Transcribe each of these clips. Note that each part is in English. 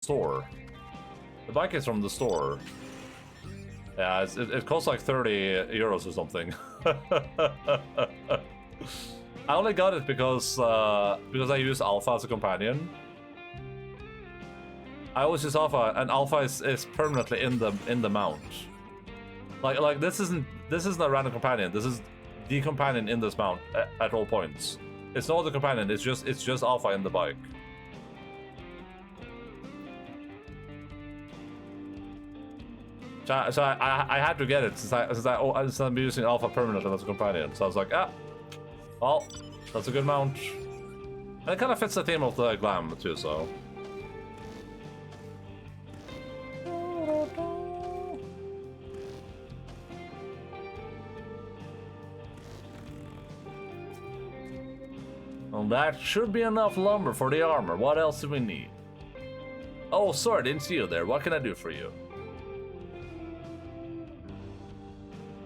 store. The bike is from the store. Yeah, it costs like 30 euros or something. I only got it because I use Alpha as a companion. I always use Alpha, and Alpha is permanently in the mount. Like this isn't a random companion. This is the companion in this mount at all points. It's not the companion. It's just Alpha in the bike. So I had to get it since I'm using Alpha permanently as a companion. So I was like, well, that's a good mount. And it kind of fits the theme of the glam too. So. Well, that should be enough lumber for the armor. What else do we need? Oh, sorry, didn't see you there. What can I do for you?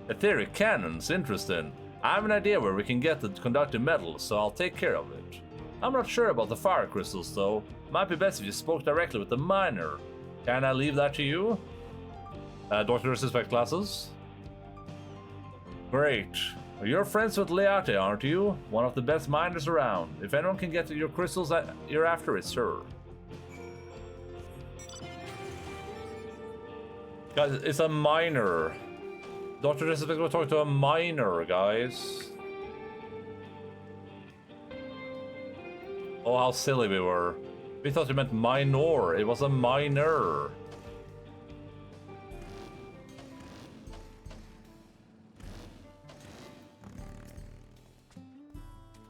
Etheric cannons, interesting. I have an idea where we can get the conductive metal, so I'll take care of it. I'm not sure about the fire crystals, though. Might be best if you spoke directly with the miner. Can I leave that to you? Doctor Suspect classes? Great. You're friends with Leate, aren't you? One of the best miners around. If anyone can get to your crystals, you're after it, sir. Guys, it's a miner. Dr. Disrespect will talk to a miner, guys. Oh, how silly we were. We thought you meant minor. It was a miner.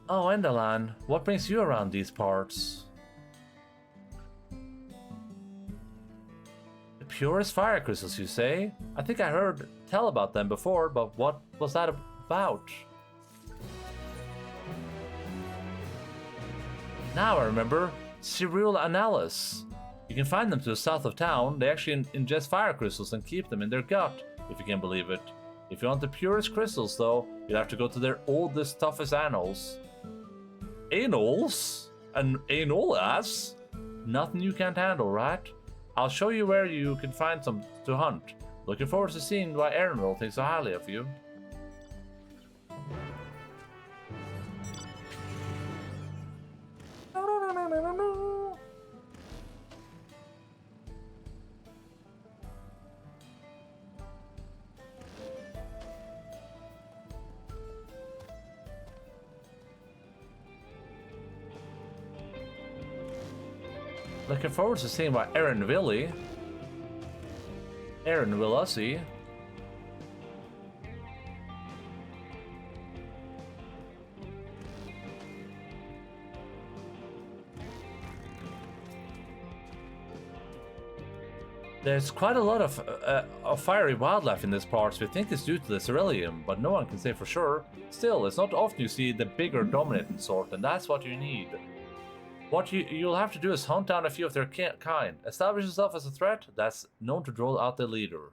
Oh, Endaline, what brings you around these parts? The purest fire crystals, you say? I think I heard tell about them before, but what was that about? Now I remember. Cereal Analysis. You can find them to the south of town. They actually ingest fire crystals and keep them in their gut, if you can believe it. If you want the purest crystals, though, you'll have to go to their oldest, toughest annals. Anals? An anal ass? Nothing you can't handle, right? I'll show you where you can find some to hunt. Looking forward to seeing why Aaron thinks so highly of you. Looking forward to seeing what Aaron will see. There's quite a lot of fiery wildlife in this part, so we think it's due to the ceruleum, but no one can say for sure. Still, it's not often you see the bigger dominating sort, and that's what you need. What you'll have to do is hunt down a few of their kind. Establish yourself as a threat that's known to draw out the leader.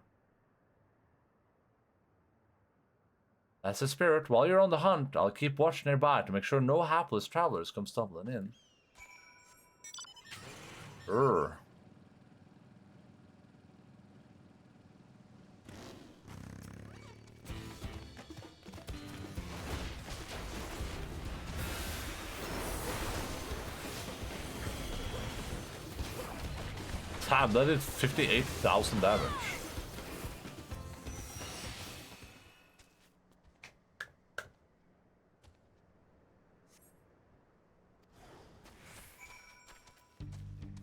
That's the spirit. While you're on the hunt, I'll keep watch nearby to make sure no hapless travelers come stumbling in. Urgh. Damn, that did 58,000 damage.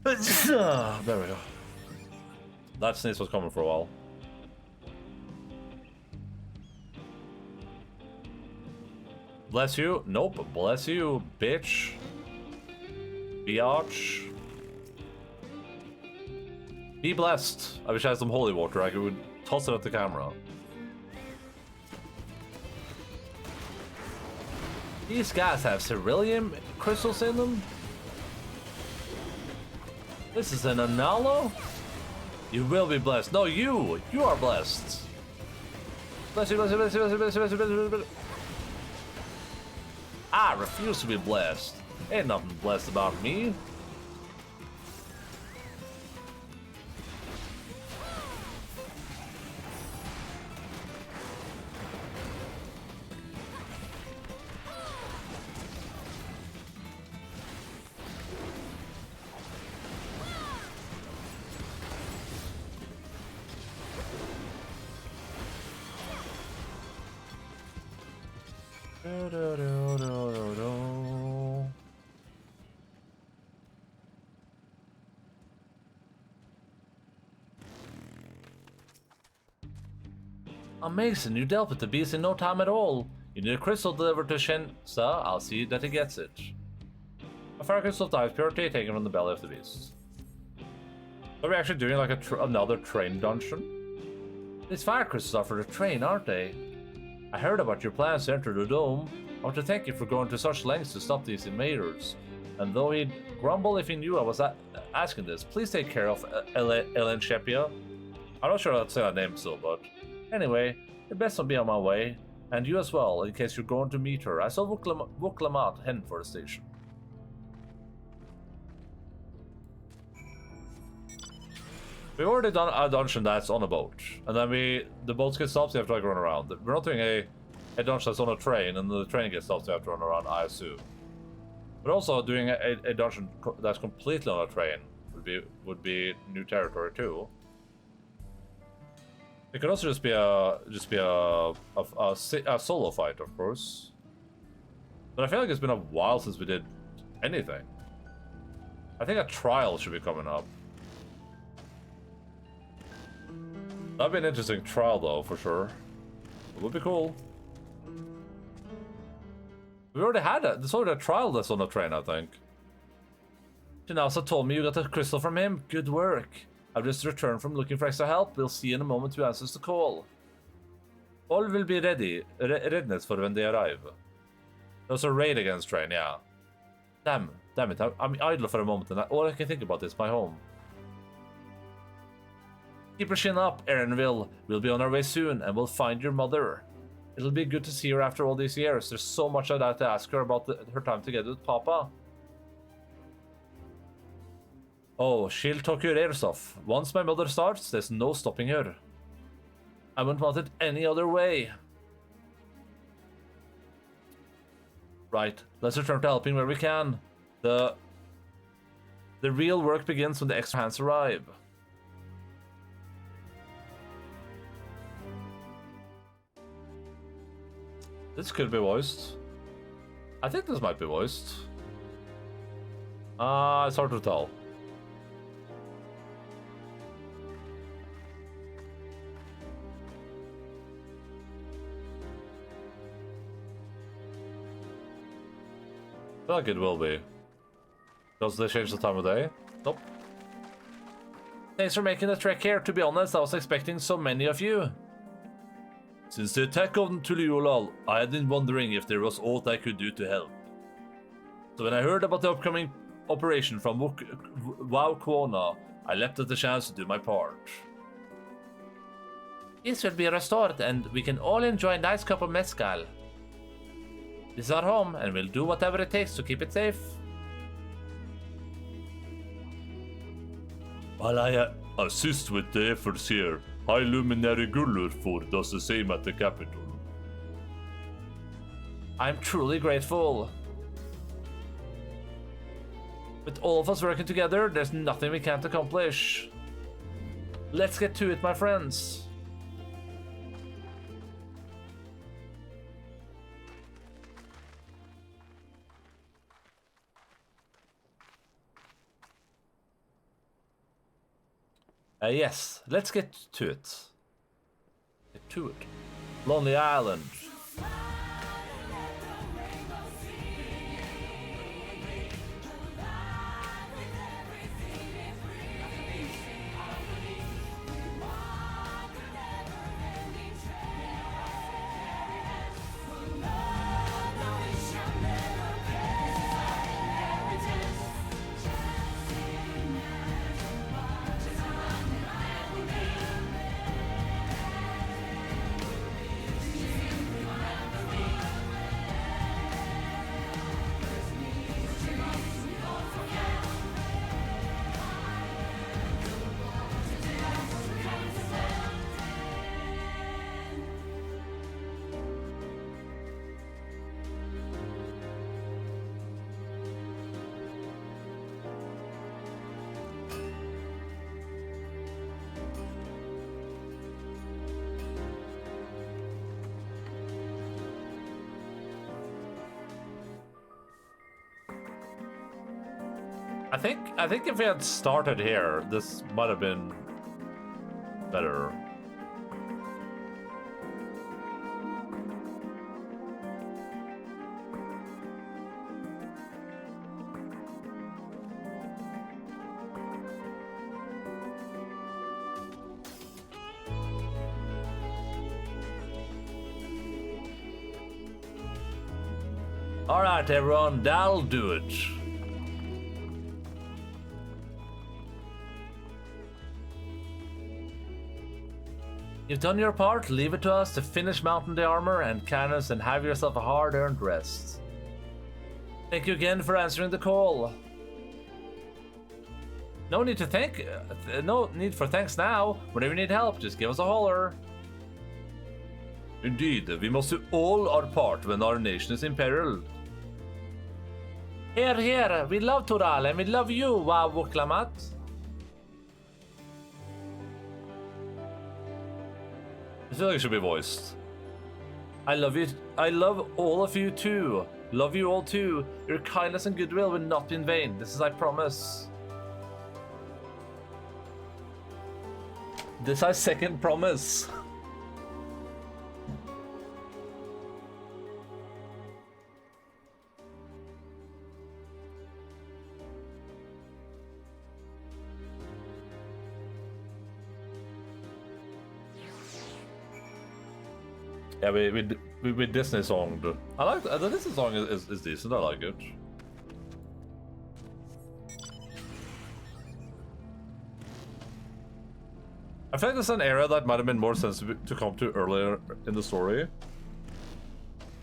There we go. That sneeze was coming for a while. Bless you. Nope. Bless you, bitch. Biatch. Be blessed. I wish I had some holy water. I could toss it at the camera. These guys have ceruleum crystals in them? This is an Analo? You will be blessed. No, you are blessed. Bless you, bless you, bless you, bless you, bless you, bless you, bless you, bless you. I refuse to be blessed. Ain't nothing blessed about me. Amazing, you dealt with the beast in no time at all. You need a crystal delivered to Shensa, I'll see that he gets it. A fire crystal dives purity taken from the belly of the beast. Are we actually doing like another train dungeon? These fire crystals are for the train, aren't they? I heard about your plans to enter the dome. I want to thank you for going to such lengths to stop these invaders. And though he'd grumble if he knew I was asking this, please take care of Ellen Shepia. I'm not sure how to say that name still, but anyway, the best will be on my way. And you as well, in case you're going to meet her. I saw Wuklamat heading for the station. We've already done a dungeon that's on a boat. And then the boat gets stopped, so you have to like run around. We're not doing a dungeon that's on a train, and the train gets stopped, so you have to run around, I assume. But also doing a dungeon that's completely on a train would be new territory too. It could also just be a solo fight, of course. But I feel like it's been a while since we did anything. I think a trial should be coming up. That'd be an interesting trial, though, for sure. It would be cool. We already had it. There's already a trial that's on the train, I think. Jinasa told me you got a crystal from him. Good work. I've just returned from looking for extra help. We'll see in a moment who answers the call. All will be ready. Readiness for when they arrive. There's a raid against train, yeah. Damn it. I'm idle for a moment, and all I can think about is my home. Keep your chin up, Erinville. We'll be on our way soon, and we'll find your mother. It'll be good to see her after all these years. There's so much I'd like to ask her about her time together with Papa. Oh, she'll talk your ears off. Once my mother starts, there's no stopping her. I wouldn't want it any other way. Right, let's return to helping where we can. The real work begins when the extra hands arrive. This could be voiced. I think this might be voiced. It's hard to tell. I feel like it will be. Does they change the time of day? Nope. Thanks for making the trek here. To be honest, I was expecting so many of you. Since the attack on Tuliolal, I had been wondering if there was aught I could do to help. So when I heard about the upcoming operation from Wow Kwona, I leapt at the chance to do my part. This will be restored and we can all enjoy a nice cup of mezcal. This is our home and we'll do whatever it takes to keep it safe. While I assist with the efforts here, High Luminary Gullurfur does the same at the capital. I'm truly grateful. With all of us working together, there's nothing we can't accomplish. Let's get to it, my friends. Yes, let's get to it. Get to it. Lonely Island. I think if we had started here, this might have been better. All right, everyone, that'll do it. You've done your part. Leave it to us to finish mounting the armor and cannons and have yourself a hard-earned rest. Thank you again for answering the call. No need for thanks now. Whenever you need help, just give us a holler. Indeed, we must do all our part when our nation is in peril. Here, here, we love Tural and we love you, Wavuklamat. I feel like it should be voiced. I love you. I love all of you too. Love you all too. Your kindness and goodwill will not be in vain. This is I promise. This is our second promise. Yeah, we Disney songed. I like the Disney song is decent. I like it. I feel like this is an area that might have been more sensitive to come to earlier in the story,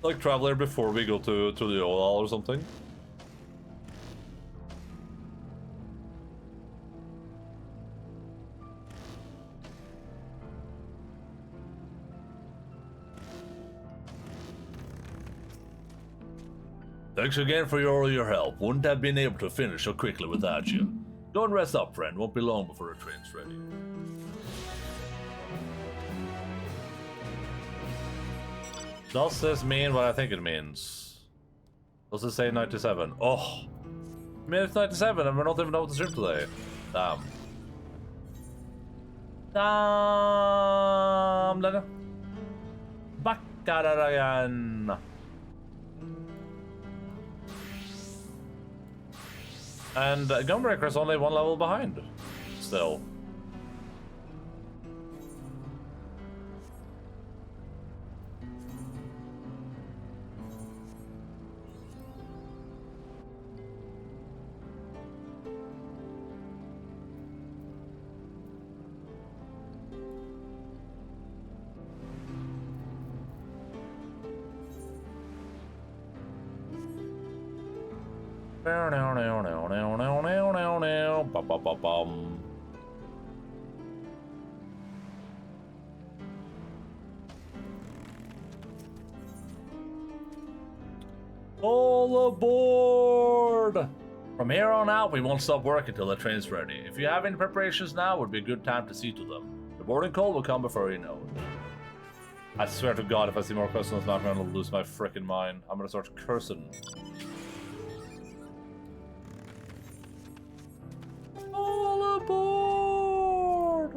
like Traveler before we go to the Ola or something. Thanks again for all your help. Wouldn't have been able to finish so quickly without you. Go and rest up, friend. Won't be long before the train's ready. Does this mean what I think it means? Does it say 97? Oh! I mean, it's 97 and we're not even out to stream today. Damn. Damn! Back at it again! And Gunbreaker is only one level behind. Still. All aboard! From here on out, we won't stop working till the train's ready. If you have any preparations now, would be a good time to see to them. The boarding call will come before you know it. I swear to God, if I see more questions, I'm gonna lose my frickin' mind. I'm gonna start cursing. All aboard!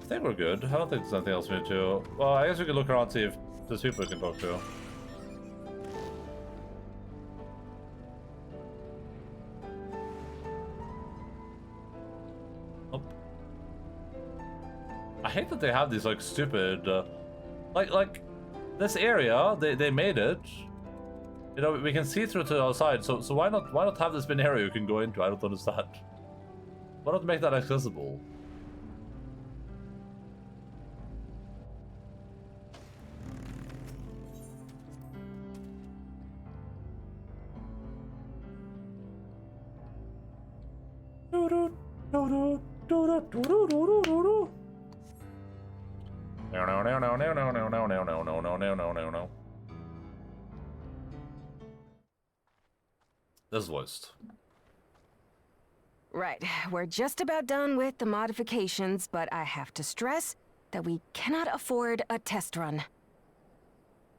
I think we're good. I don't think there's anything else we need to. Well, I guess we can look around and see if there's people we can talk to. Nope. I hate that they have these like stupid, like this area. They made it. You know, we can see through to the outside. So why not have this been an area you can go into? I don't understand. Why not make that accessible? This is voiced. Right, we're just about done with the modifications, but I have to stress that we cannot afford a test run.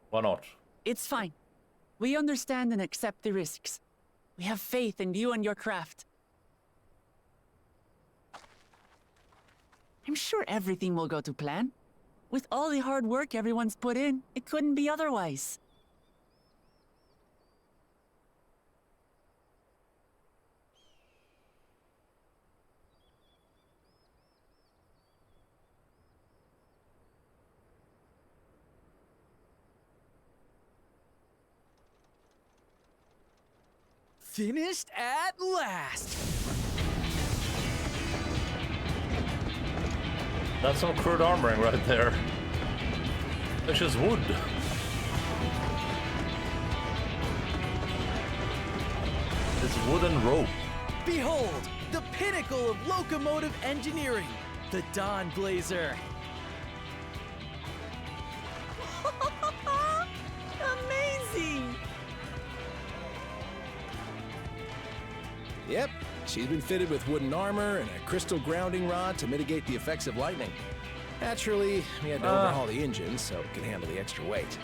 Why not? It's fine. We understand and accept the risks. We have faith in you and your craft. I'm sure everything will go to plan. With all the hard work everyone's put in, it couldn't be otherwise. Finished at last! That's some crude armoring right there. It's just wood. It's wooden rope. Behold, the pinnacle of locomotive engineering, the Dawn Blazer. Amazing! Yep, she's been fitted with wooden armor and a crystal grounding rod to mitigate the effects of lightning. Naturally, we had to overhaul the engine so it can handle the extra weight.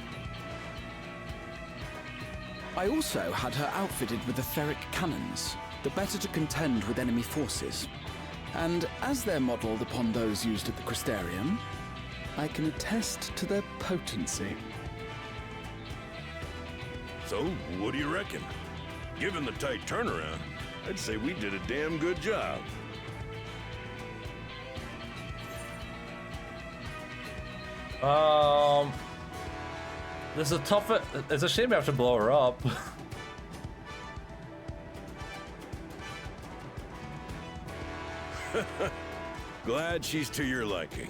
I also had her outfitted with the ferric cannons, the better to contend with enemy forces. And as they're modeled upon those used at the Crystarium, I can attest to their potency. So, what do you reckon? Given the tight turnaround, I'd say we did a damn good job. This is a tough. It's a shame we have to blow her up. Glad she's to your liking.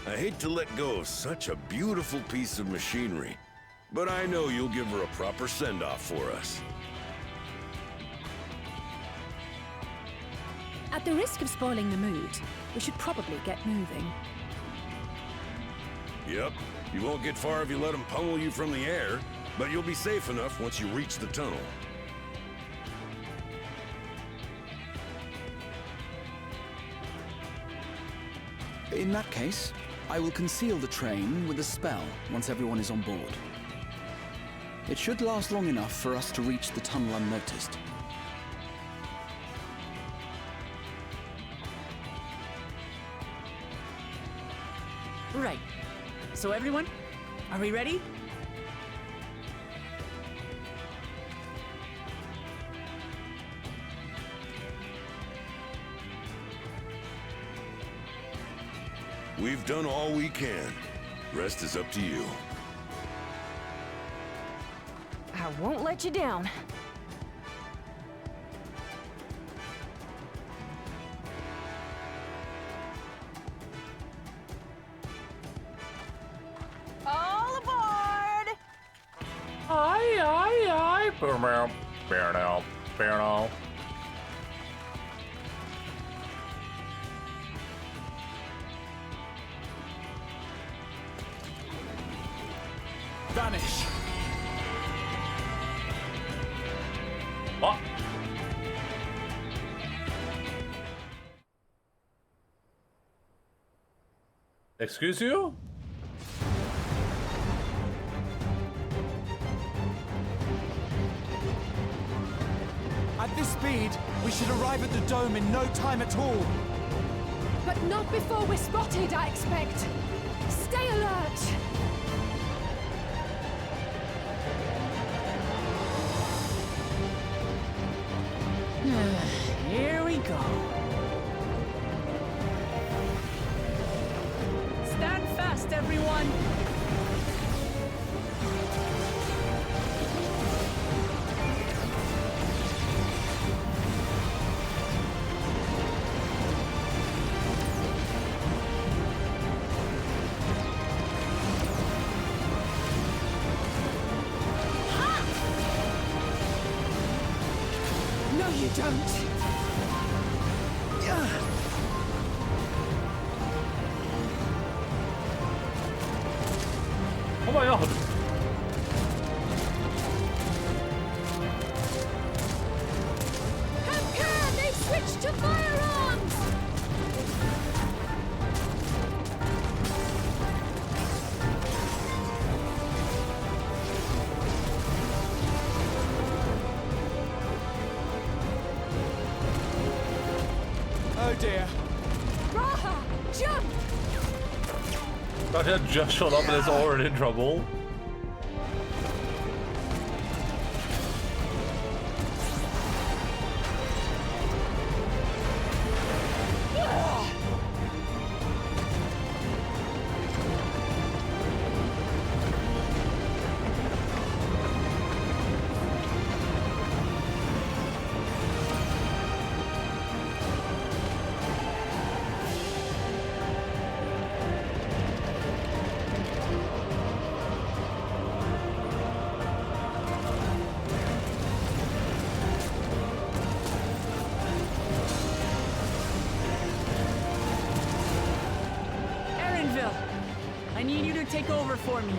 I hate to let go of such a beautiful piece of machinery, but I know you'll give her a proper send-off for us. At the risk of spoiling the mood, we should probably get moving. Yep, you won't get far if you let them pummel you from the air, but you'll be safe enough once you reach the tunnel. In that case, I will conceal the train with a spell once everyone is on board. It should last long enough for us to reach the tunnel unnoticed. Right. So everyone, are we ready? We've done all we can. Rest is up to you. I won't let you down. All aboard! Aye, aye, aye. Boom, boom, boom, boom. Vanish! What? Excuse you? At this speed, we should arrive at the dome in no time at all. But not before we're spotted, I expect. Stay alert! Here we go. Stand fast, everyone! No, you don't. Oh my god. Compare! They've switched to firearms! Oh dear. Raha, jump! That had just showed up and is already in trouble. I need you to take over for me.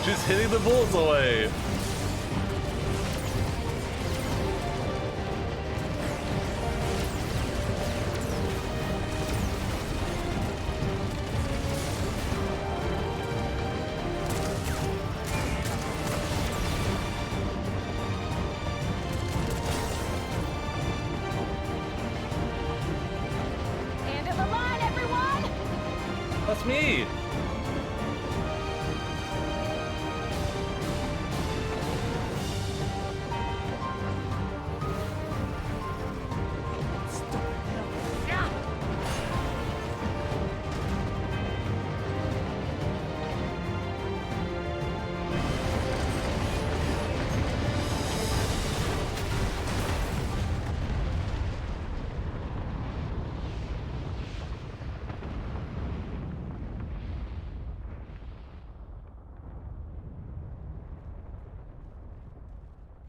She's hitting the bullets away. End of the line, everyone! That's me.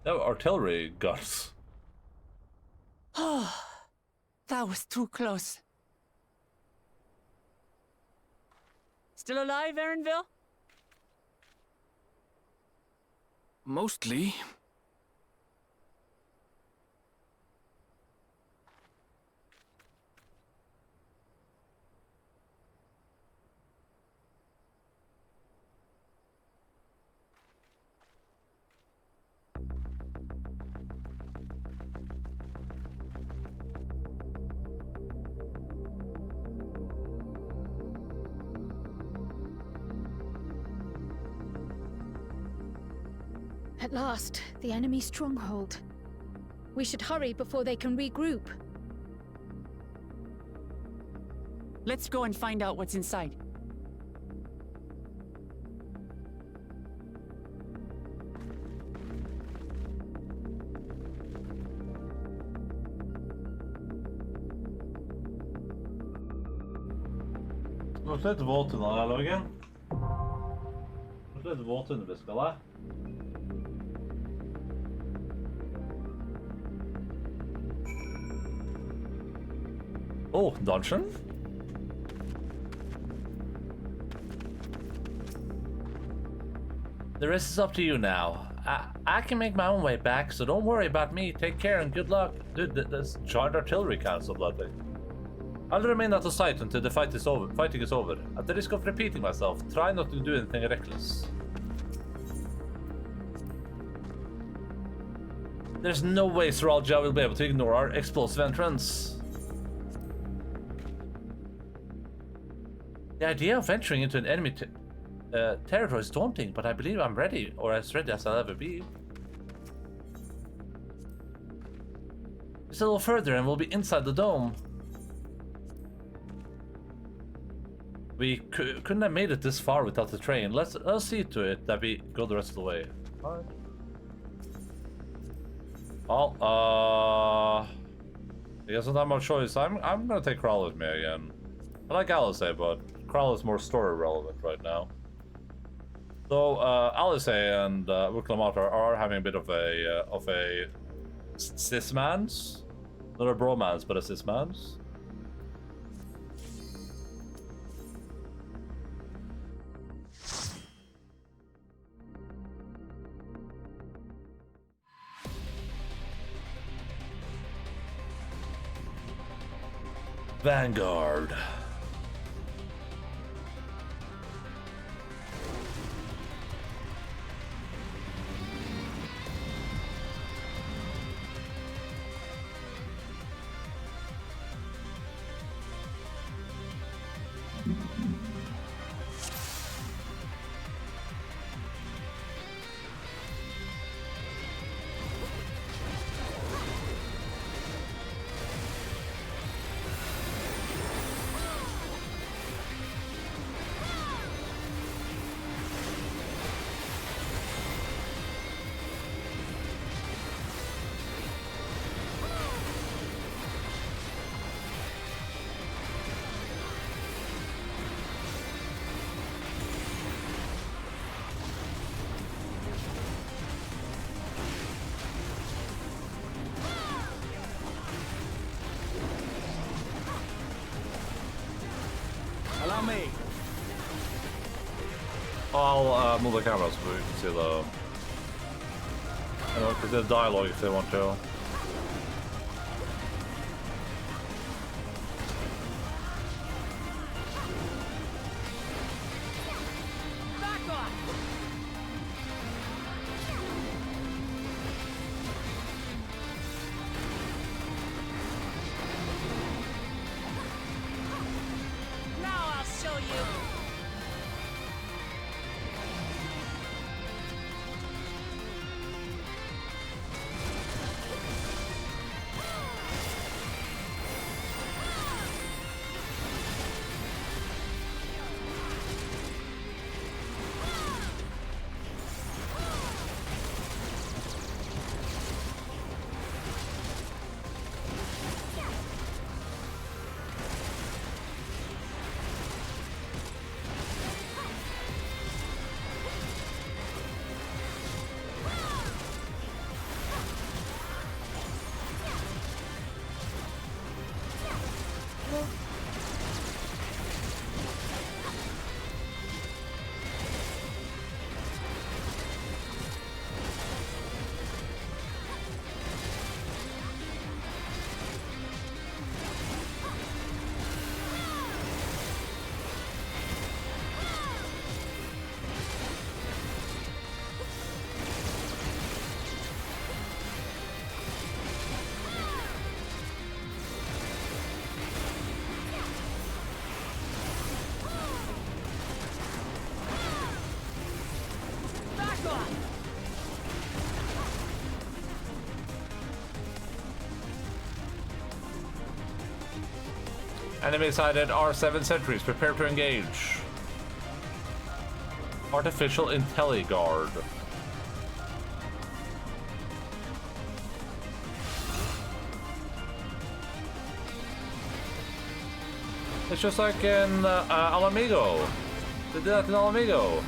No artillery guns. Oh, that was too close. Still alive, Erinville? Mostly. At last, the enemy stronghold. We should hurry before they can regroup. Let's go and find out what's inside. Det var litt våt under den lagen. Det var litt våt under biskallet. Oh, dungeon? The rest is up to you now. I can make my own way back, so don't worry about me. Take care and good luck. Dude, this giant artillery cancel bloody. I'll remain out of sight until the fighting is over. At the risk of repeating myself, try not to do anything reckless. There's no way Seralja will be able to ignore our explosive entrance. The idea of venturing into an enemy territory is daunting, but I believe I'm ready, or as ready as I'll ever be. Just a little further and we'll be inside the dome. We couldn't have made it this far without the train. Let's see to it that we go the rest of the way. Alright. Well, I guess I don't have much choice. I'm gonna take Kral with me again. I like Alice, but Kral is more story relevant right now. So Alice and Wuklamata are having a bit of a cis-mans, not a bromance, but a cis-mans. Vanguard. Allow me. I'll move the camera so we can see the... because there's dialogue if they want to. Enemy sighted R7 sentries. Prepare to engage. Artificial IntelliGuard. It's just like in Alamigo. They did that in Alamigo.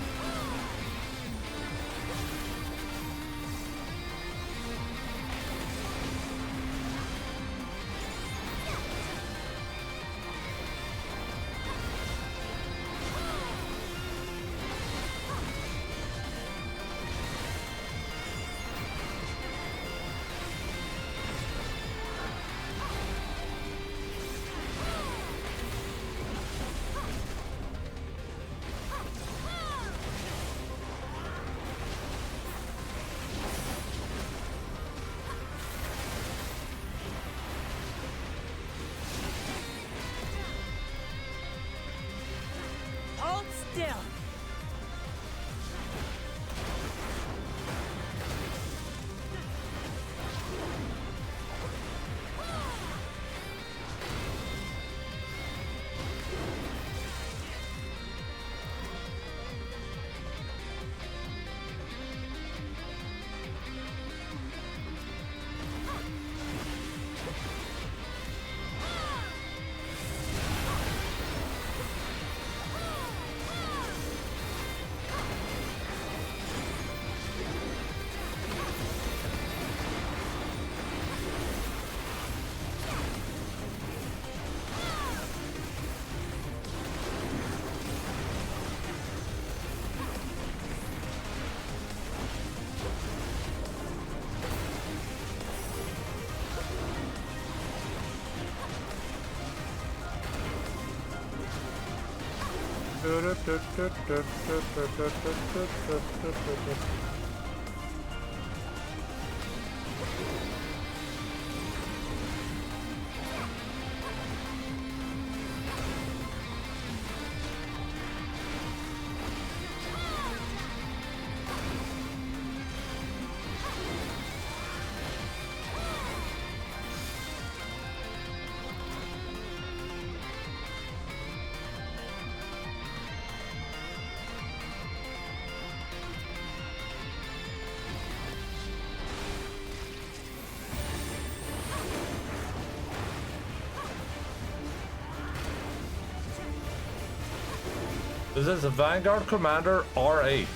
This is a Vanguard Commander RH.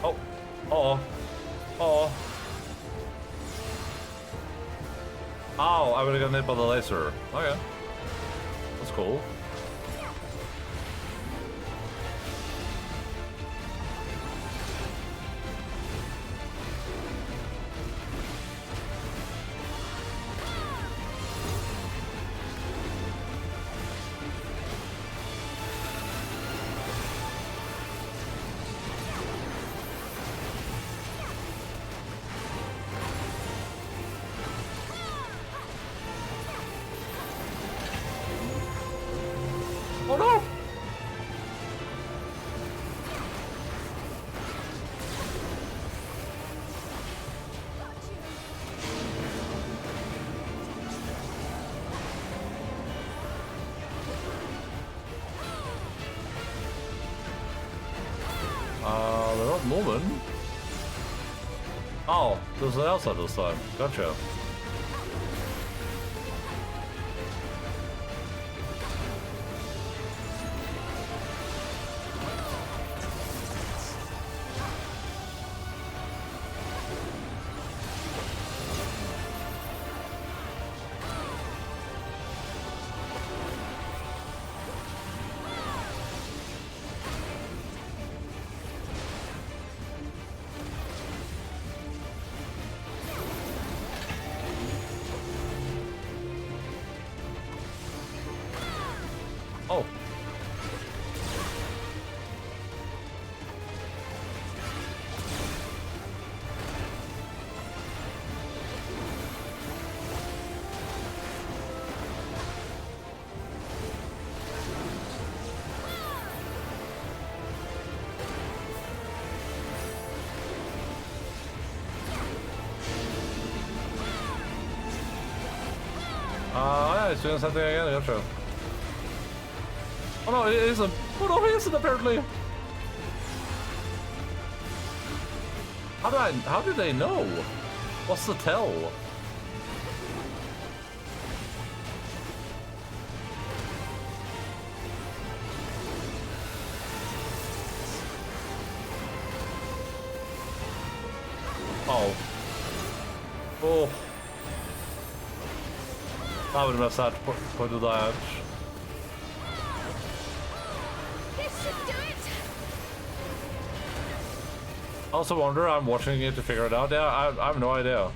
Oh. Oh. Oh. Ow, I would have gotten hit by the laser. Okay. That's cool. Oh no! They're not moving. Oh, there's an outside this time. Gotcha. Oh. Yeah, it's doing something again, gotcha. Oh no, it isn't. Oh no, it isn't apparently. How do they know? What's the tell? Oh. Oh. I would have missed that point of the edge. I also wonder, I'm watching it to figure it out. Yeah, I have no idea.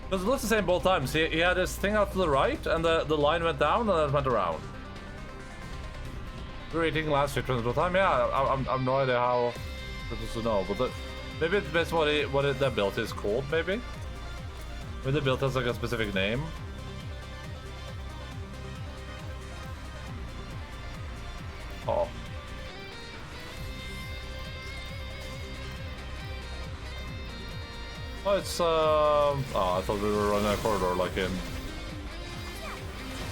Because it looks the same both times. He had this thing out to the right, and the line went down, and then it went around. Reading last sequence both time. Yeah, I have no idea how supposed to know, but maybe it's based on what the ability is called. Maybe the ability has like a specific name. Oh. Oh, it's oh, I thought we were running a corridor like in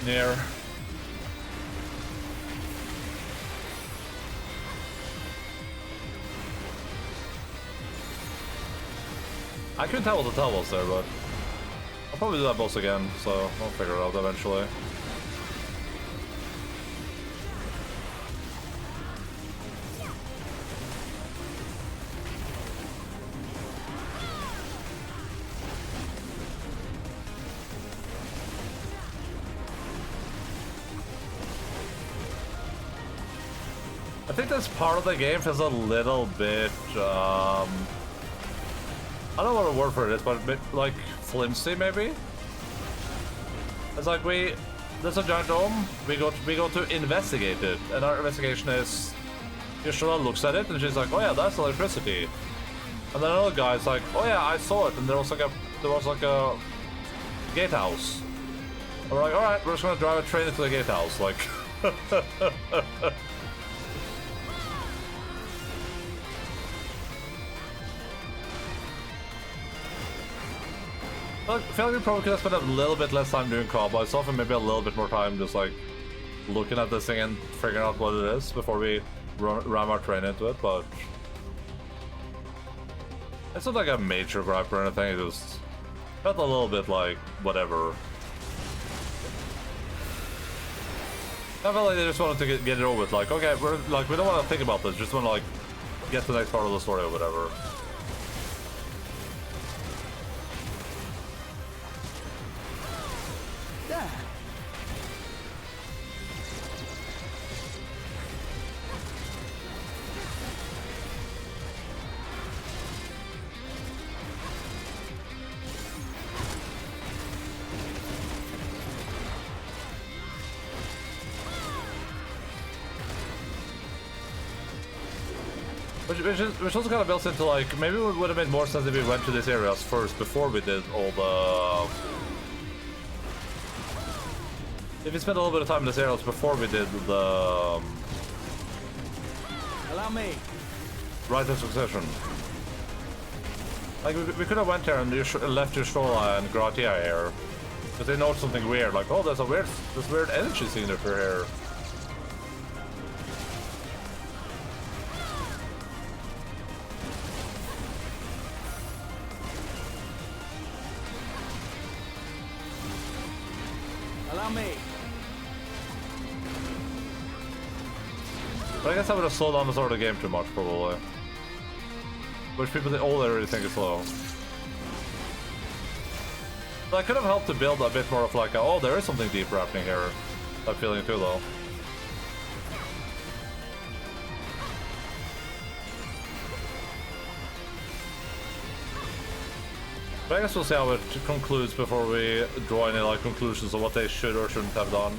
near. I couldn't tell what the tell was there, but I'll probably do that boss again, so I'll figure it out eventually. think this part of the game feels a little bit, I don't know what a word for it is, but a bit like flimsy maybe? It's like there's a giant dome, we go to investigate it, and our investigation is, Yashara looks at it and she's like, oh yeah, that's electricity. And then another guy's like, oh yeah, I saw it, and there was like a gatehouse. And we're like, alright, we're just gonna drive a train into the gatehouse, like. Look, I feel like we probably could have spent a little bit less time doing combos, often maybe a little bit more time just like looking at this thing and figuring out what it is before we ram our train into it, but it's not like a major gripe or anything, it just felt a little bit like whatever. I felt like they just wanted to get it over with, like, okay, we don't want to think about this, just want to like get to the next part of the story or whatever. There. Which also kind of built into like, maybe it would have made more sense if we went to these areas first before we did all the... If we spent a little bit of time in these areas before we did the... Allow me. Right in succession. Like, we could have went there and left Yashara and Gratia here. Because they noticed something weird, like, oh, there's weird energy signature here. Allow me. But I guess I would have slowed down the start of the game too much, probably. Which people all already think is slow. That could have helped to build a bit more of like, oh, there is something deeper happening here. That feeling too, though. But I guess we'll see how it concludes before we draw any like conclusions of what they should or shouldn't have done.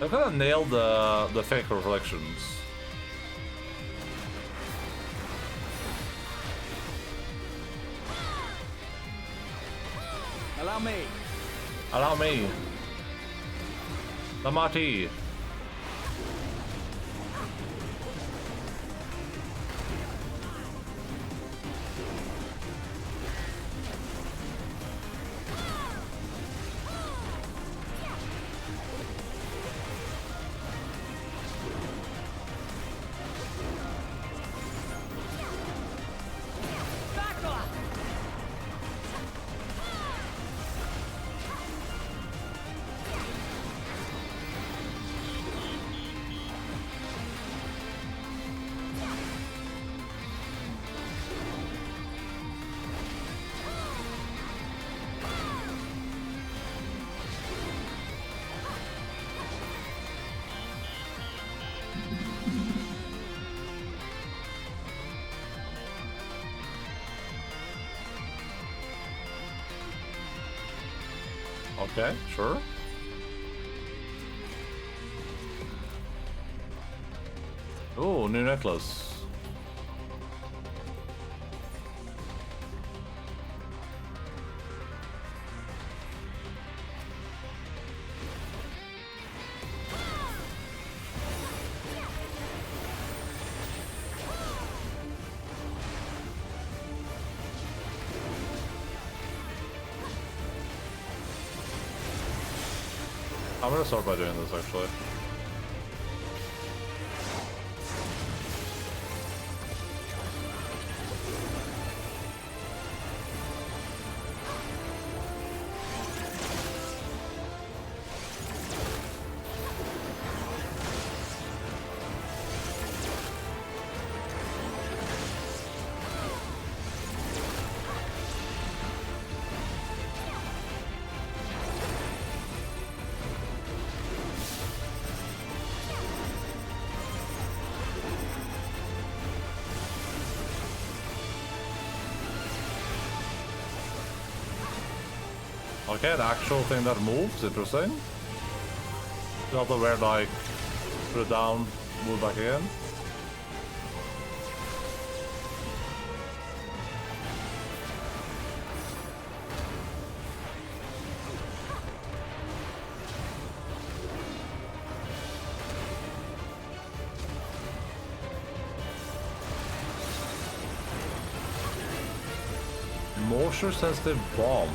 I've kind of nailed the fake reflections. Allow me. Allow me. Lamati. Okay, sure. Oh, new necklace. I'm gonna start by doing this actually. Okay, an actual thing that moves, interesting. Not the weird, like, put it down, move back again. Moisture sensitive bomb.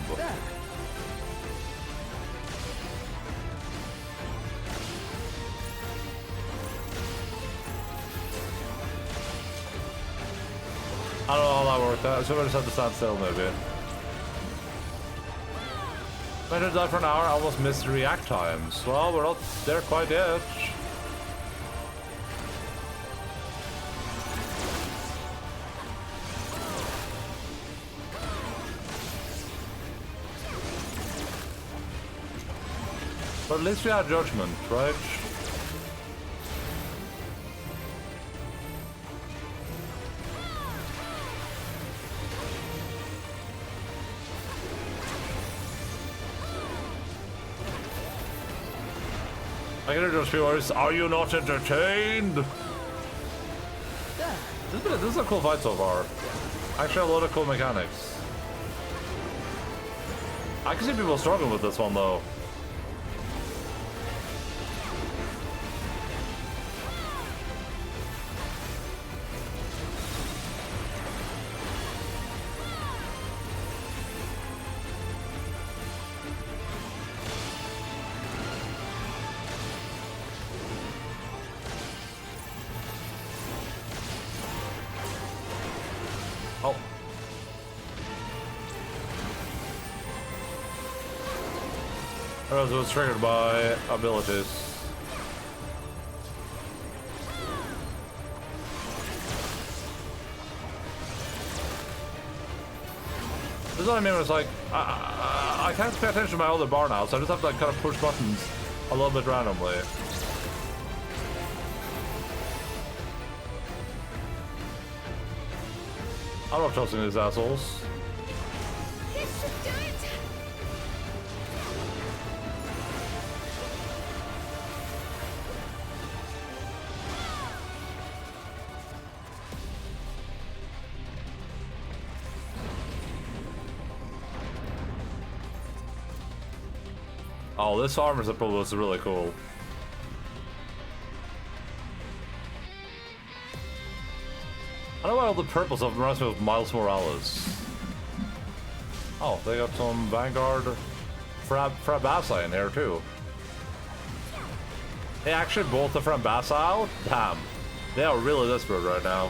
I don't know how that worked out. So I just had to stand still, maybe. I did that for an hour, I almost missed the react times. Well, we're not there quite yet. But at least we had judgment, right? I can just viewers, are you not entertained? This is a cool fight so far. Actually, a lot of cool mechanics. I can see people struggling with this one though. Oh. It was triggered by abilities. This is what I mean, it's like, I can't pay attention to my other bar now, so I just have to like kind of push buttons a little bit randomly. I'm not trusting these assholes. This should do it! Oh, this armor's up was really cool. I don't know why all the purple stuff reminds me of Miles Morales. Oh, they got some Vanguard Frabassi in here too. They actually bought the Frabassi out? Damn. They are really desperate right now.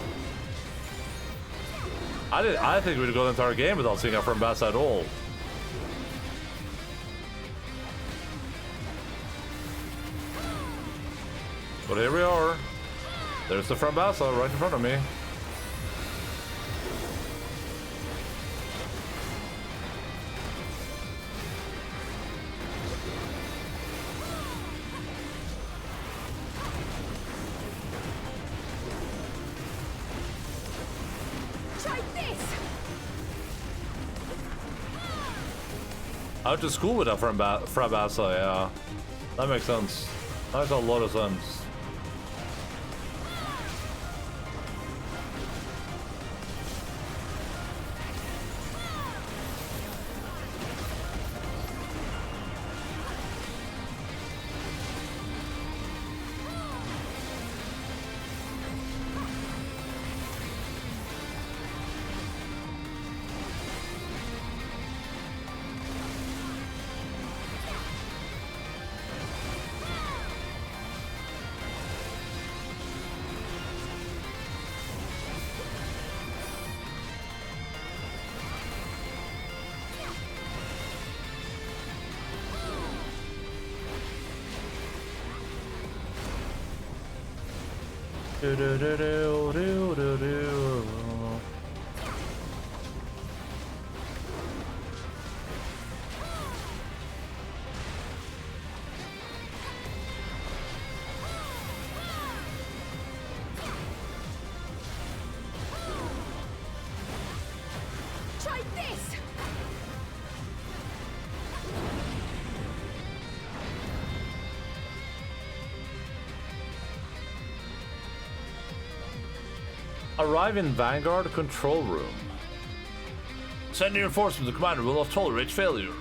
I think we'd go the entire game without seeing a Frabassi at all. But here we are. There's the Frabassi right in front of me. Try this! I went to school with a Frabassi, yeah. That makes sense. That makes a lot of sense. Do-do-do-do-do-do-do. Try this! Arrive in Vanguard control room. Send reinforcements. The commander will not tolerate failure.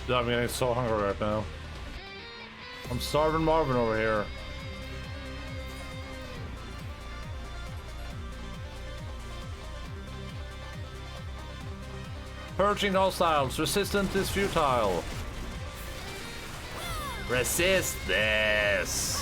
I'm getting so hungry right now. I'm starving Marvin over here. Purging hostiles. Resistance is futile. Resist this.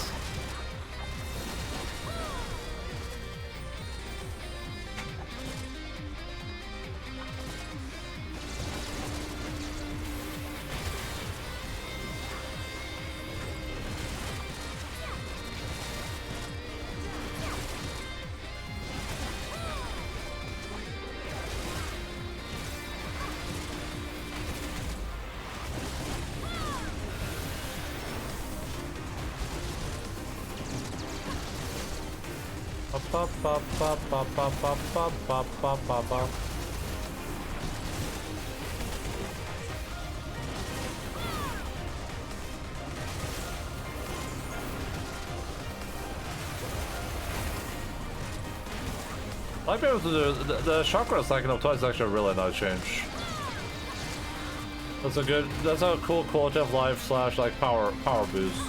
I'd be able to do the chakra stacking up twice is actually a really nice change. That's a cool quality of life / like power boosts.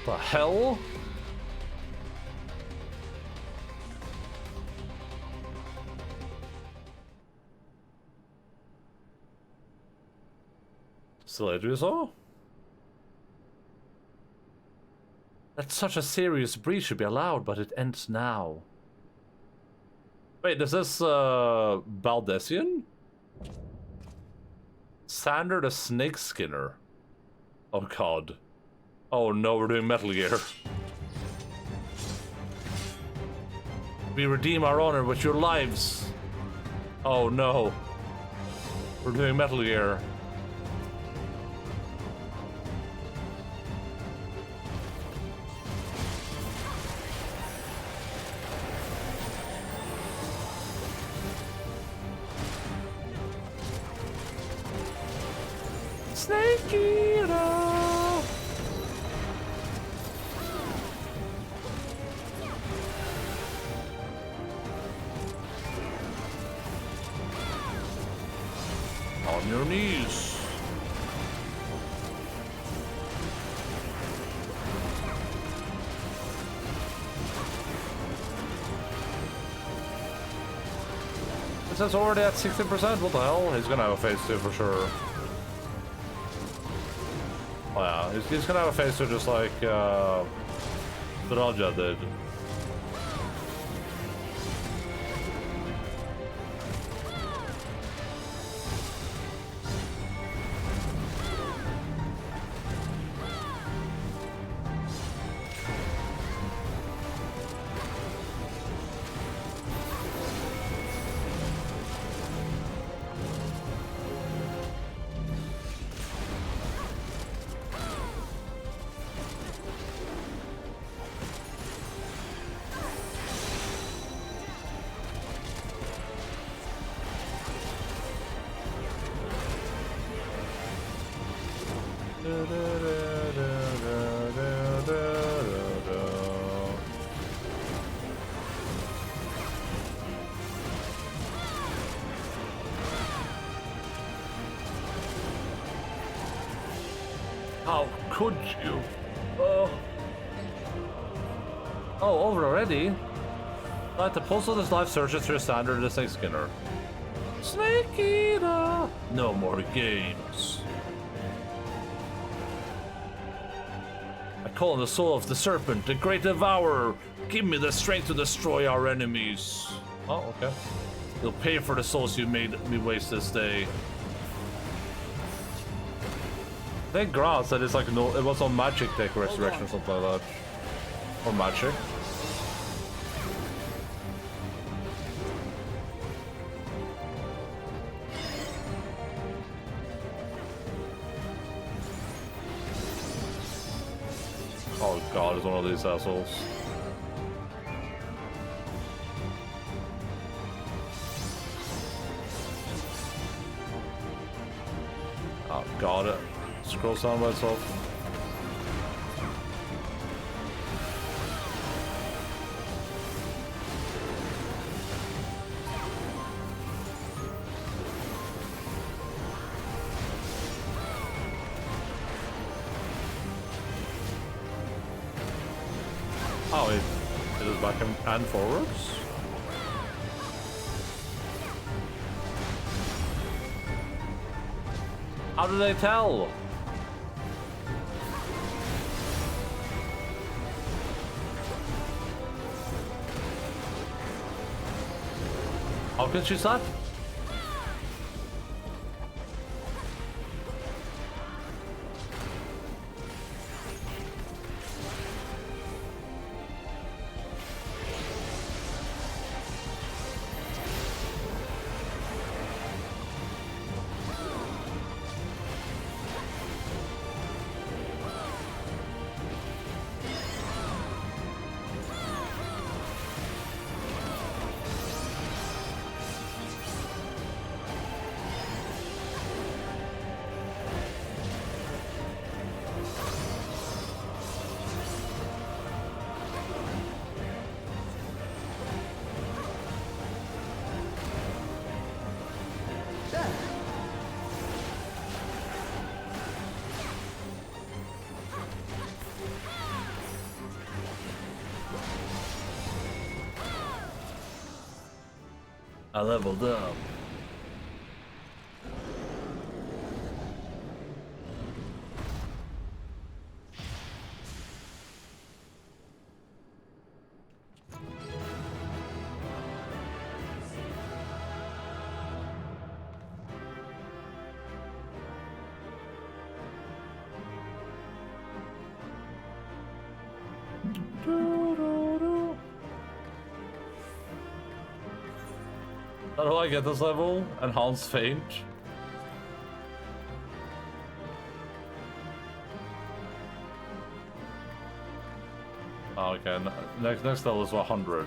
The hell? Still do so? That such a serious breach should be allowed, but it ends now. Wait, is this Baldessian? Sander the Snake Skinner. Oh god. Oh no, we're doing Metal Gear. We redeem our honor with your lives. Oh no. We're doing Metal Gear. Snake Eater! On your knees. This is already at 60%. What the hell? He's gonna have a phase 2 for sure. Oh yeah, he's gonna have a phase 2 just like Raja did. How could you? Oh, over already? Like the pulse of this life searches through a standard to Snake Skinner. Snake Eater! No more games. I call on the soul of the serpent, the great devourer. Give me the strength to destroy our enemies. Oh, okay. You'll pay for the souls you made me waste this day. I think Grant said it's like no, it was on magic deck resurrection or something like that. Or magic. Oh god, it's one of these assholes. Oh god, it scrolls down by itself. Oh, it is back and forwards? How do they tell? How can she start? I leveled up. How do I get this level? Enhanced Feint. Oh, okay, next level is 100.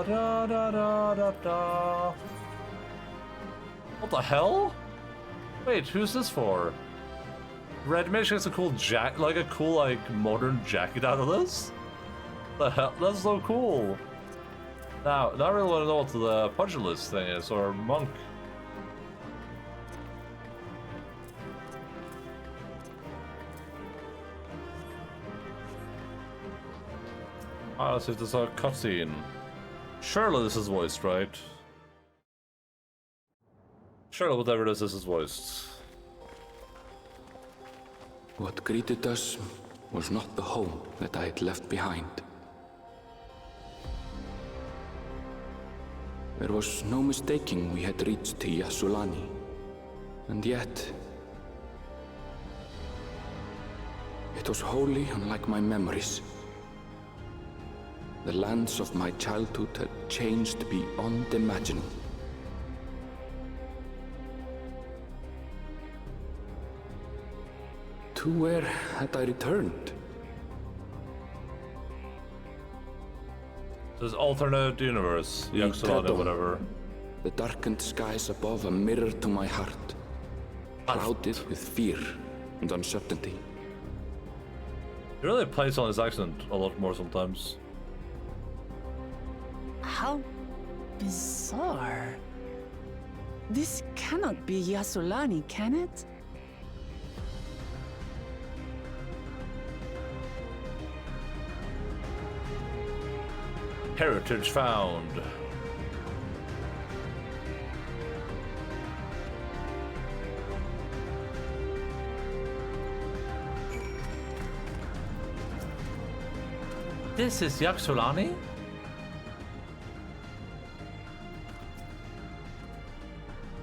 da da da da da da. What the hell? Wait, who's this for? Red Mage gets a cool like modern jacket out of this? The hell? That's so cool. Now, I really want to know what the pugilist thing is, or monk. Ah, let's see if there's a cutscene. Surely this is voiced, right? Surely whatever this is voiced. What greeted us was not the home that I had left behind. There was no mistaking we had reached Yassulani, and yet it was wholly unlike my memories. The lands of my childhood had changed beyond imagining. To where had I returned? This alternate universe, Yassulani, whatever. The darkened skies above a mirror to my heart, clouded with fear and uncertainty. He really plays on his accent a lot more sometimes. How bizarre. This cannot be Yassulani, can it? Heritage found. This is Yassulani?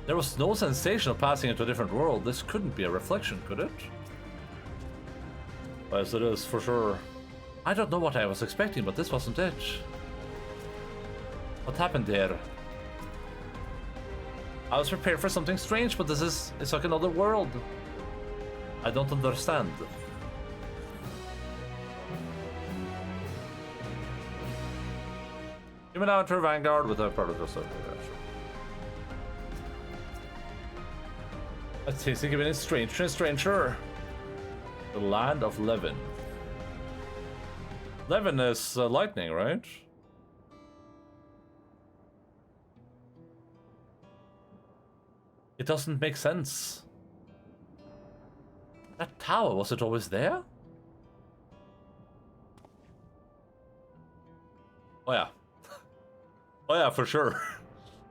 There was no sensation of passing into a different world. This couldn't be a reflection, could it? Yes, it is, for sure. I don't know what I was expecting, but this wasn't it. What happened here? I was prepared for something strange, but it's like another world. I don't understand. You may now enter Vanguard with a part of this. Let's see, think of it stranger and stranger. The land of Levin. Levin is lightning, right? It doesn't make sense. That tower, was it always there? Oh yeah. Oh yeah, for sure.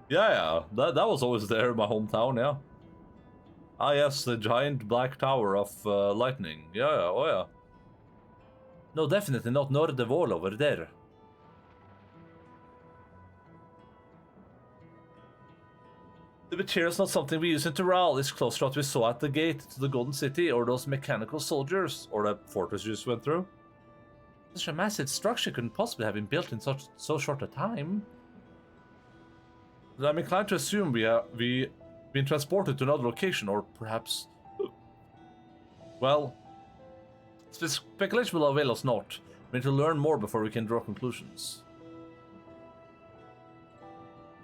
Yeah, that was always there in my hometown, yeah. Ah yes, the giant black tower of lightning. Yeah, oh yeah. No, definitely not North of Wall over there. The material is not something we use in Tural. It's close to what we saw at the gate to the Golden City, or those mechanical soldiers, or that fortress you just went through. Such a massive structure couldn't possibly have been built in so short a time. I'm inclined to assume we've been transported to another location, or perhaps... Well, speculation will avail us not. We need to learn more before we can draw conclusions.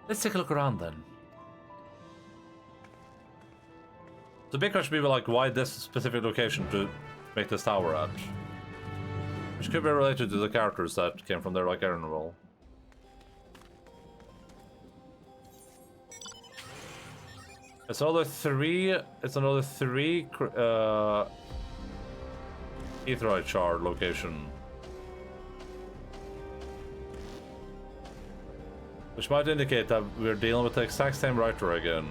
Let's take a look around then. The big question will be like, why this specific location to make this tower at? Which could be related to the characters that came from there, like Aaron. It's another three Aetheryte shard location. Which might indicate that we're dealing with the exact same writer again.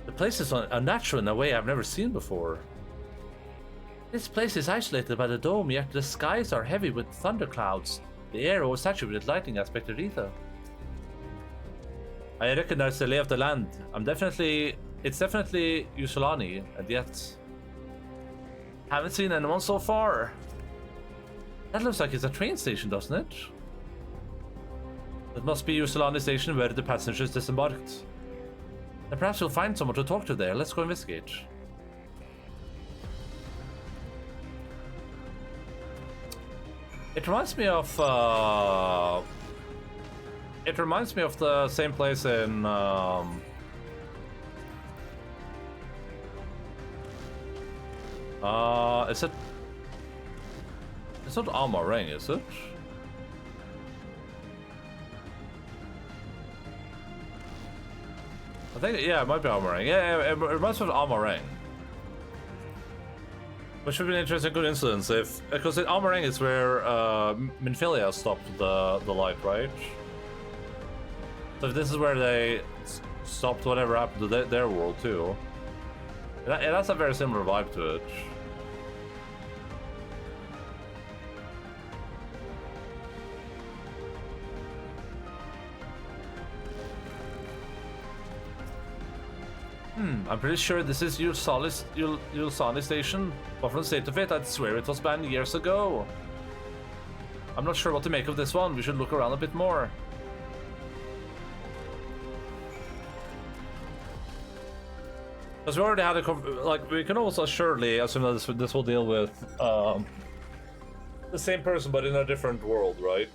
The place is unnatural in a way I've never seen before. This place is isolated by the dome, yet the skies are heavy with thunderclouds. The air was saturated with lightning aspect of ether. I recognize the lay of the land. It's definitely Yassulani, and yet haven't seen anyone so far. That looks like it's a train station, doesn't it? It must be Yassulani station where the passengers disembarked. And perhaps we'll find someone to talk to there. Let's go investigate. It reminds me of the same place in is it? It's not Amarang, is it? I think, yeah, it might be Amarang. Yeah, it reminds me of Amarang. Which would be an interesting coincidence if, because in Amarang is where Minfilia stopped the light, right? So if this is where they stopped whatever happened to their world too. It has a very similar vibe to it. I'm pretty sure this is Yulsani Station, but from the state of it, I'd swear it was banned years ago. I'm not sure what to make of this one. We should look around a bit more. Because we already had a like, we can also surely assume that this will deal with the same person but in a different world, right?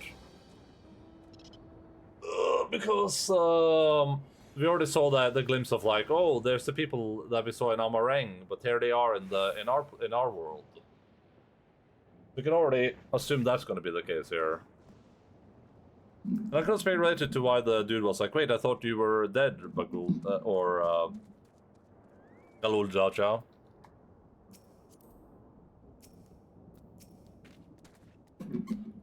Because we already saw the glimpse of like, oh, there's the people that we saw in Amarang, but here they are in our world. We can already assume that's going to be the case here. And that could be related to why the dude was like, wait, I thought you were dead, Bagul, or Galul Jiao Jiao.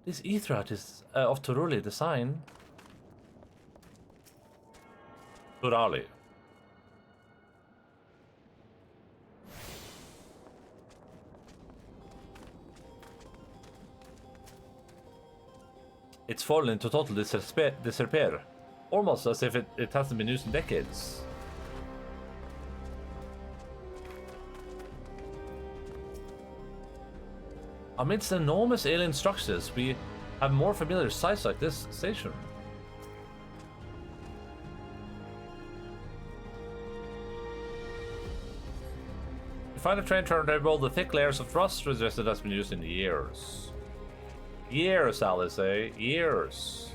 This Ethrat is of Turuli design. Turali. It's fallen into total disrepair, almost as if it hasn't been used in decades. Amidst enormous alien structures, we have more familiar sights like this station. We find a train turntable, the thick layers of thrust resisted has been used in years. Years, Alice, eh? Years.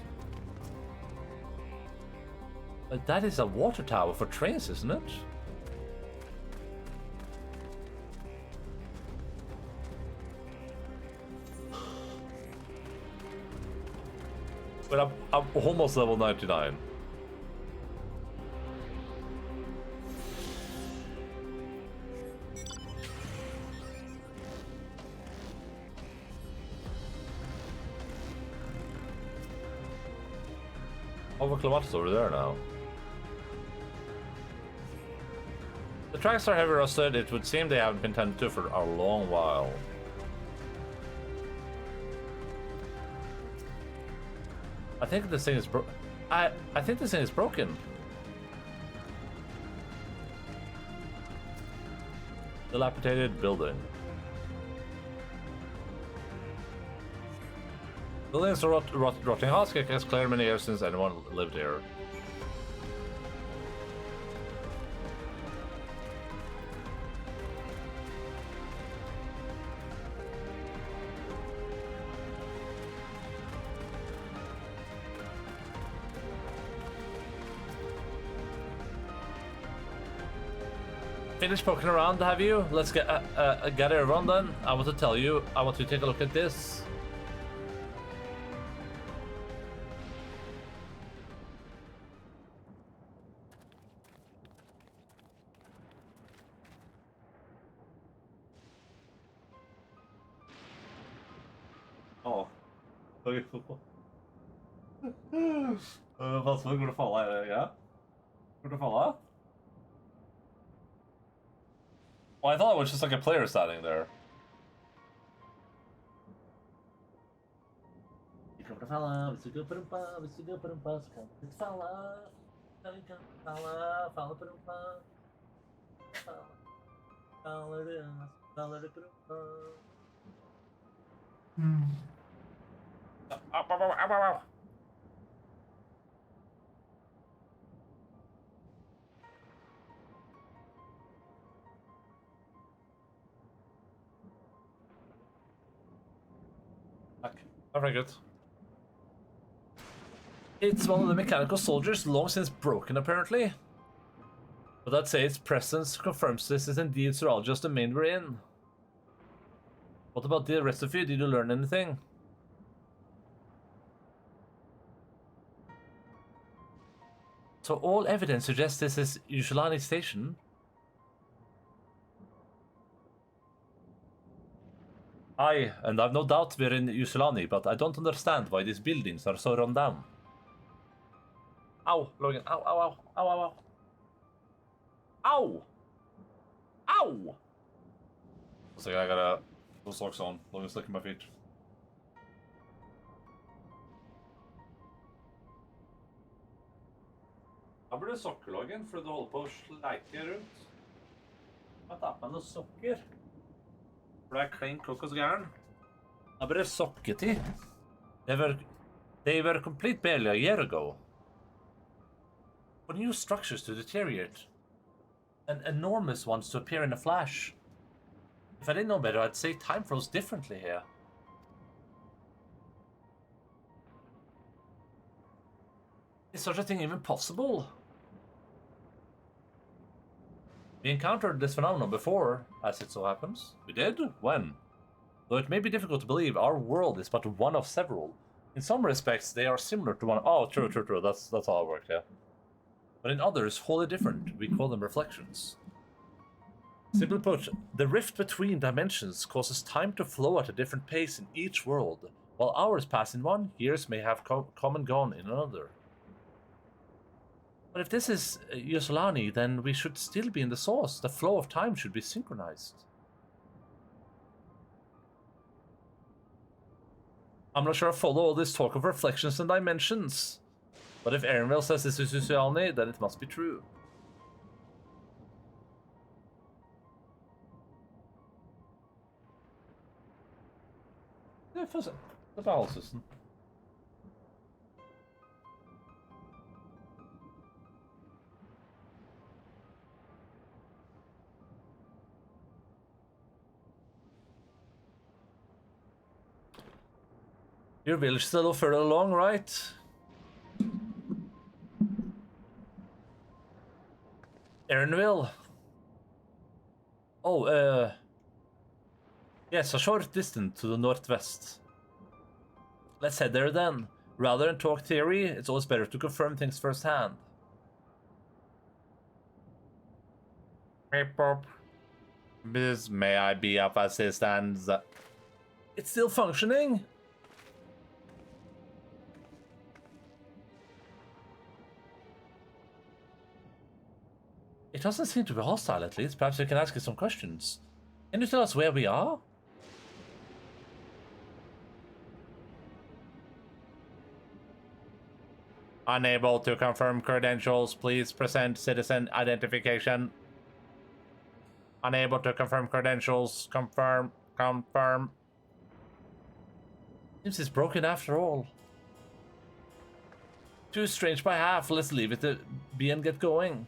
But that is a water tower for trains, isn't it? But I'm almost level 99. Over Clematis over there now. The tracks are heavy rusted. It would seem they haven't been tended to for a long while. I think this thing is I think this thing is broken. Dilapidated building. Buildings are rotting husk. It has cleared many years since anyone lived here. Finished poking around, have you? Let's get gather everyone then. I want to tell you. I want to take a look at this. Oh. Okay, cool. Fast går det falla, ja? Går det falla? Oh, I thought it was just like a player standing there. Fuck. Oh, very good. It's one of the mechanical soldiers, long since broken apparently. But I'd say its presence confirms this is indeed Soralgios' domain we're in. What about the rest of you? Did you learn anything? So all evidence suggests this is Yuzhalani Station. Aye, and I've no doubt we're in Yuzhalani, but I don't understand why these buildings are so run down. Ow, Logan, ow, ow, ow, ow, ow, ow. Ow! Ow! So I gotta put socks on. Logan's licking my feet. Da blir det sokker, Logan, for du holder på å sleike rundt. Jeg tar på meg noen sokker. For det er klink klokkos gæren. Da blir det sokketid. They were complete barely a year ago. For new structures to deteriorate. And enormous ones to appear in a flash. If I didn't know better, I'd say time flows differently here. Is such a thing even possible? We encountered this phenomenon before, as it so happens. We did? When? Though it may be difficult to believe, our world is but one of several. In some respects, they are similar to one. Oh, true. That's how it worked, yeah. But in others, wholly different. We call them reflections. Simply put, the rift between dimensions causes time to flow at a different pace in each world. While hours pass in one, years may have come and gone in another. But if this is Yuzhalani, then we should still be in the source. The flow of time should be synchronized. I'm not sure I follow all this talk of reflections and dimensions. But if Aaronville says this is Yuzhalani, then it must be true. Det är förhalselsen. Your village is a little further along, right? Aaronville. Oh, yes, a short distance to the northwest. Let's head there then. Rather than talk theory, it's always better to confirm things firsthand. This may I be of assistance? It's still functioning? It doesn't seem to be hostile, at least. Perhaps we can ask it some questions. Can you tell us where we are? Unable to confirm credentials. Please present citizen identification. Unable to confirm credentials. Confirm. Seems it's broken after all. Too strange by half. Let's leave it be and get going.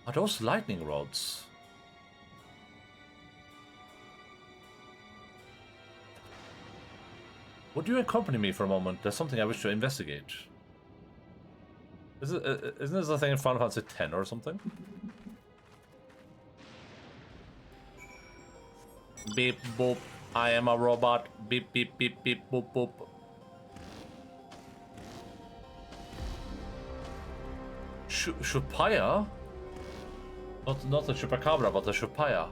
Are those lightning rods? Would you accompany me for a moment? There's something I wish to investigate. Isn't this a thing in Final Fantasy X or something? Beep boop. I am a robot. Beep beep beep beep boop boop. Shupaya? Not the Chupacabra, but the Shupaya.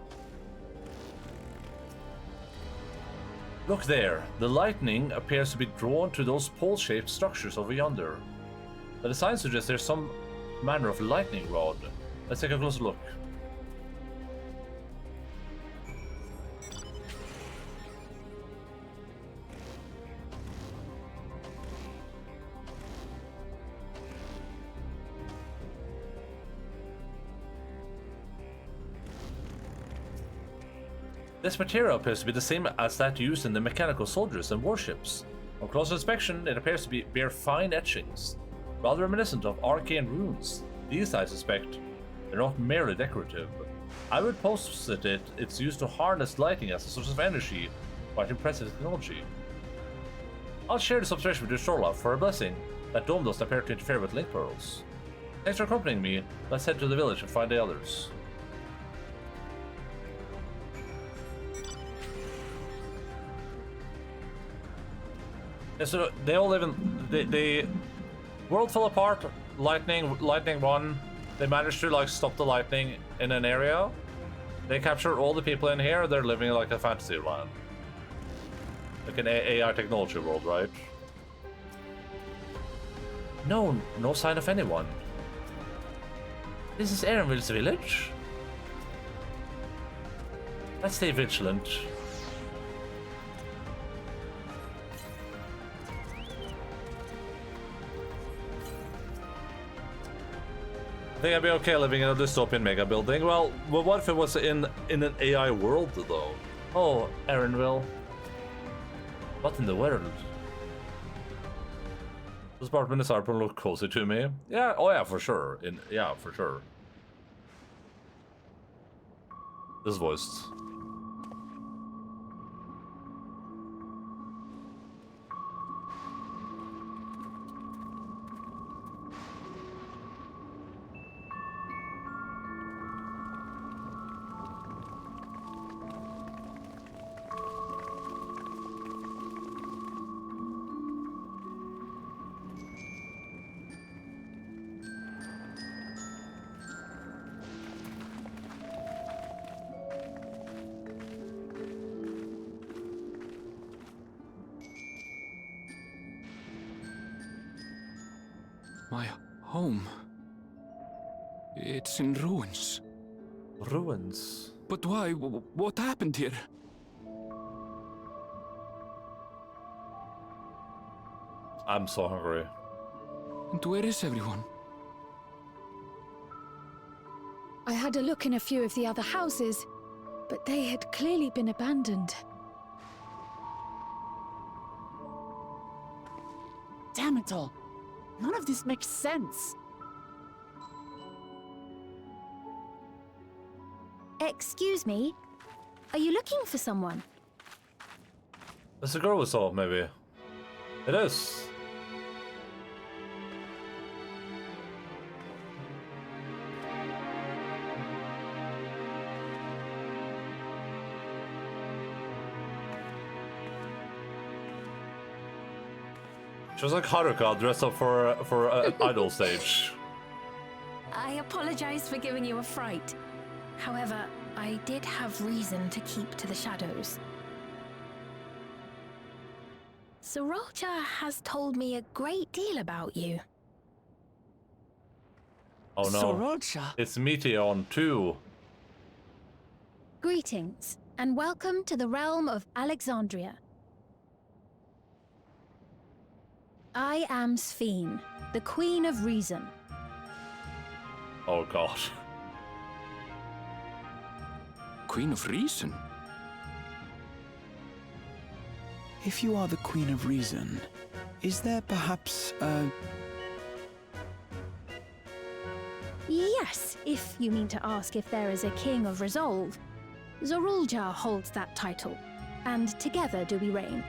Look there. The lightning appears to be drawn to those pole-shaped structures over yonder. The design suggests there's some manner of lightning rod. Let's take a closer look. This material appears to be the same as that used in the mechanical soldiers and warships. On closer inspection, it appears to bear fine etchings, rather reminiscent of arcane runes. These, I suspect, They're not merely decorative. I would posit it's used to harness lightning as a source of energy. Quite impressive technology. I'll share this observation with you, Shorla, for a blessing. That dome doesn't appear to interfere with link pearls. Thanks for accompanying me. Let's head to the village and find the others. Yeah, so they all live in the world fell apart. Lightning won. They managed to like stop the lightning in an area. They captured all the people in here. They're living like a fantasy land, like an AI technology world, right? No sign of anyone. This is Aaronville's village. Let's stay vigilant. I think I'd be okay living in a dystopian mega building. Well, what if it was in an AI world, though? Oh, Aaronville. What in the world? This apartment is starting to look cozy to me. Yeah, oh yeah, for sure. Yeah, for sure. This voiced. My home. It's in ruins. Ruins? But why? What happened here? I'm so hungry. And where is everyone? I had a look in a few of the other houses, but they had clearly been abandoned. Damn it all. None of this makes sense. Excuse me? Are you looking for someone? It's a girl we saw, maybe. It is. She was like Haruka dressed up for an idol stage. I apologize for giving you a fright. However, I did have reason to keep to the shadows. Sorolcha has told me a great deal about you. Oh no. Sorolcha? It's Meteon too. Greetings, and welcome to the realm of Alexandria. I am Sphene, the Queen of Reason. Oh god. Queen of Reason? If you are the Queen of Reason, is there perhaps a... Yes, if you mean to ask if there is a King of Resolve. Zorulja holds that title, and together do we reign.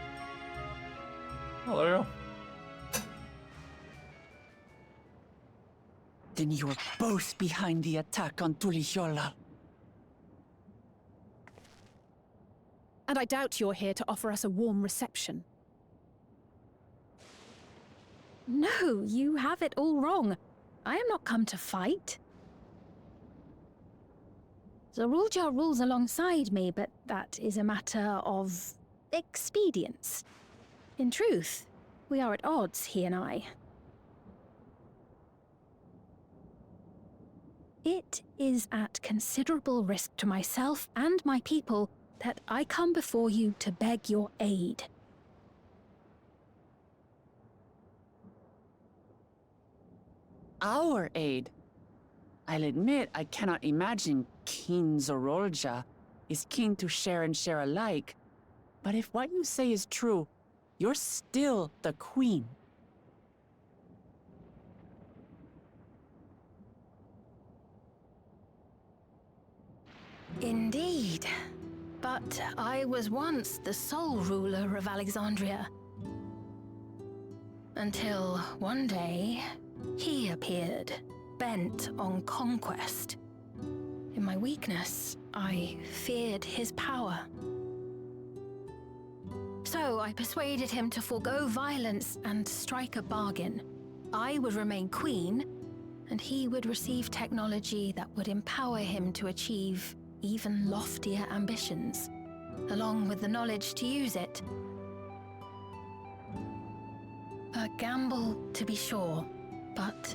Oh, there you go. Then you were both behind the attack on Tuliyola. And I doubt you're here to offer us a warm reception. No, you have it all wrong. I am not come to fight. Zorulja rules alongside me, but that is a matter of expedience. In truth, we are at odds, he and I. It is at considerable risk to myself and my people that I come before you to beg your aid. Our aid? I'll admit I cannot imagine King Zorolja is keen to share and share alike. But if what you say is true, you're still the queen. Indeed. But I was once the sole ruler of Alexandria. Until one day, he appeared, bent on conquest. In my weakness, I feared his power. So I persuaded him to forego violence and strike a bargain. I would remain queen, and he would receive technology that would empower him to achieve even loftier ambitions, along with the knowledge to use it. A gamble, to be sure, but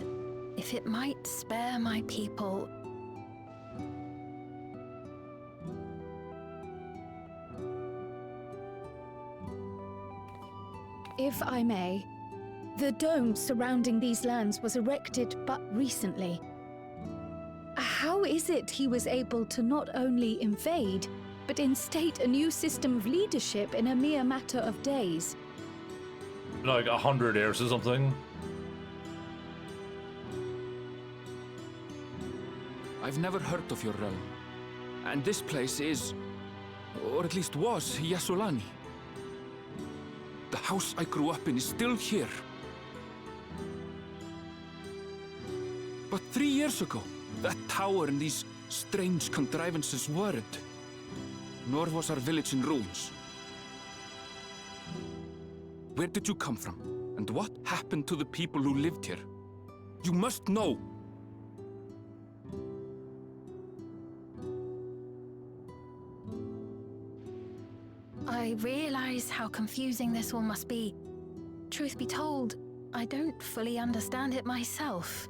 if it might spare my people... If I may, the dome surrounding these lands was erected but recently. How is it he was able to not only invade, but instate a new system of leadership in a mere matter of days? Like 100 years or something. I've never heard of your realm. And this place is, or at least was, Yasolani. The house I grew up in is still here. But 3 years ago, that tower and these strange contrivances weren't. Nor was our village in ruins. Where did you come from? And what happened to the people who lived here? You must know! I realize how confusing this all must be. Truth be told, I don't fully understand it myself.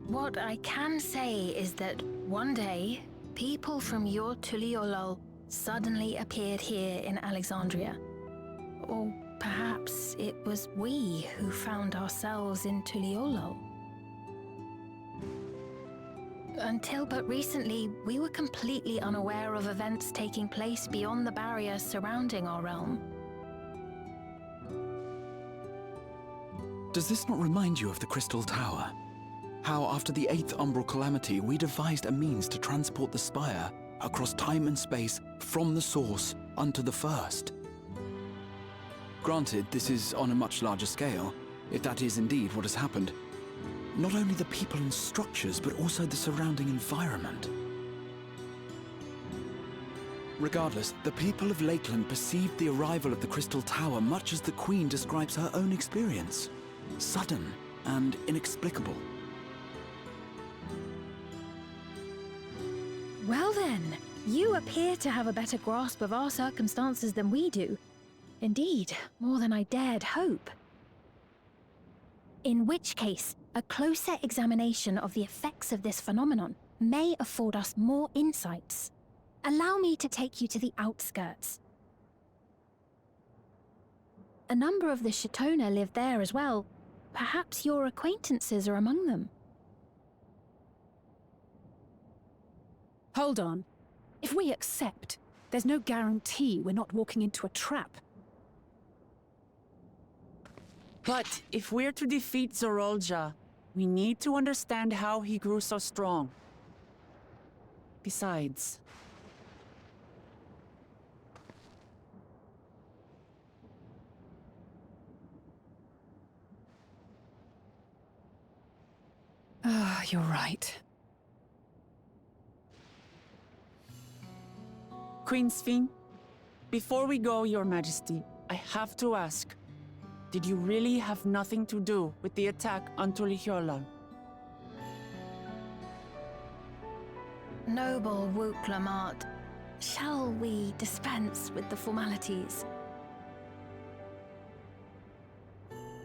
What I can say is that one day, people from your Tuliolol suddenly appeared here in Alexandria. Or perhaps it was we who found ourselves in Tuliolol. Until but recently, we were completely unaware of events taking place beyond the barriers surrounding our realm. Does this not remind you of the Crystal Tower? How after the 8th Umbral Calamity, we devised a means to transport the Spire across time and space from the source unto the First. Granted, this is on a much larger scale, if that is indeed what has happened. Not only the people and structures, but also the surrounding environment. Regardless, the people of Lakeland perceived the arrival of the Crystal Tower much as the Queen describes her own experience. Sudden and inexplicable. Well then, you appear to have a better grasp of our circumstances than we do. Indeed, more than I dared hope. In which case, a closer examination of the effects of this phenomenon may afford us more insights. Allow me to take you to the outskirts. A number of the Shatona live there as well. Perhaps your acquaintances are among them. Hold on. If we accept, there's no guarantee we're not walking into a trap. But if we're to defeat Zorolja, we need to understand how he grew so strong. Besides... You're right. Queen Sphene, before we go, Your Majesty, I have to ask, did you really have nothing to do with the attack on Tuliolol? Noble Wook Lamart, shall we dispense with the formalities?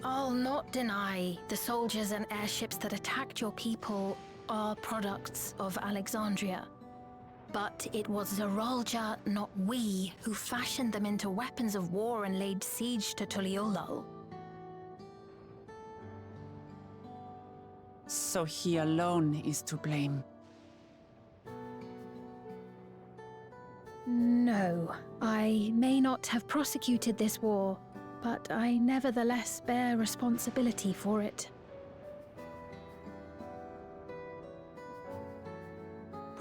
I'll not deny the soldiers and airships that attacked your people are products of Alexandria. But it was Zorolja, not we, who fashioned them into weapons of war and laid siege to Tuliolol. So he alone is to blame. No, I may not have prosecuted this war, but I nevertheless bear responsibility for it.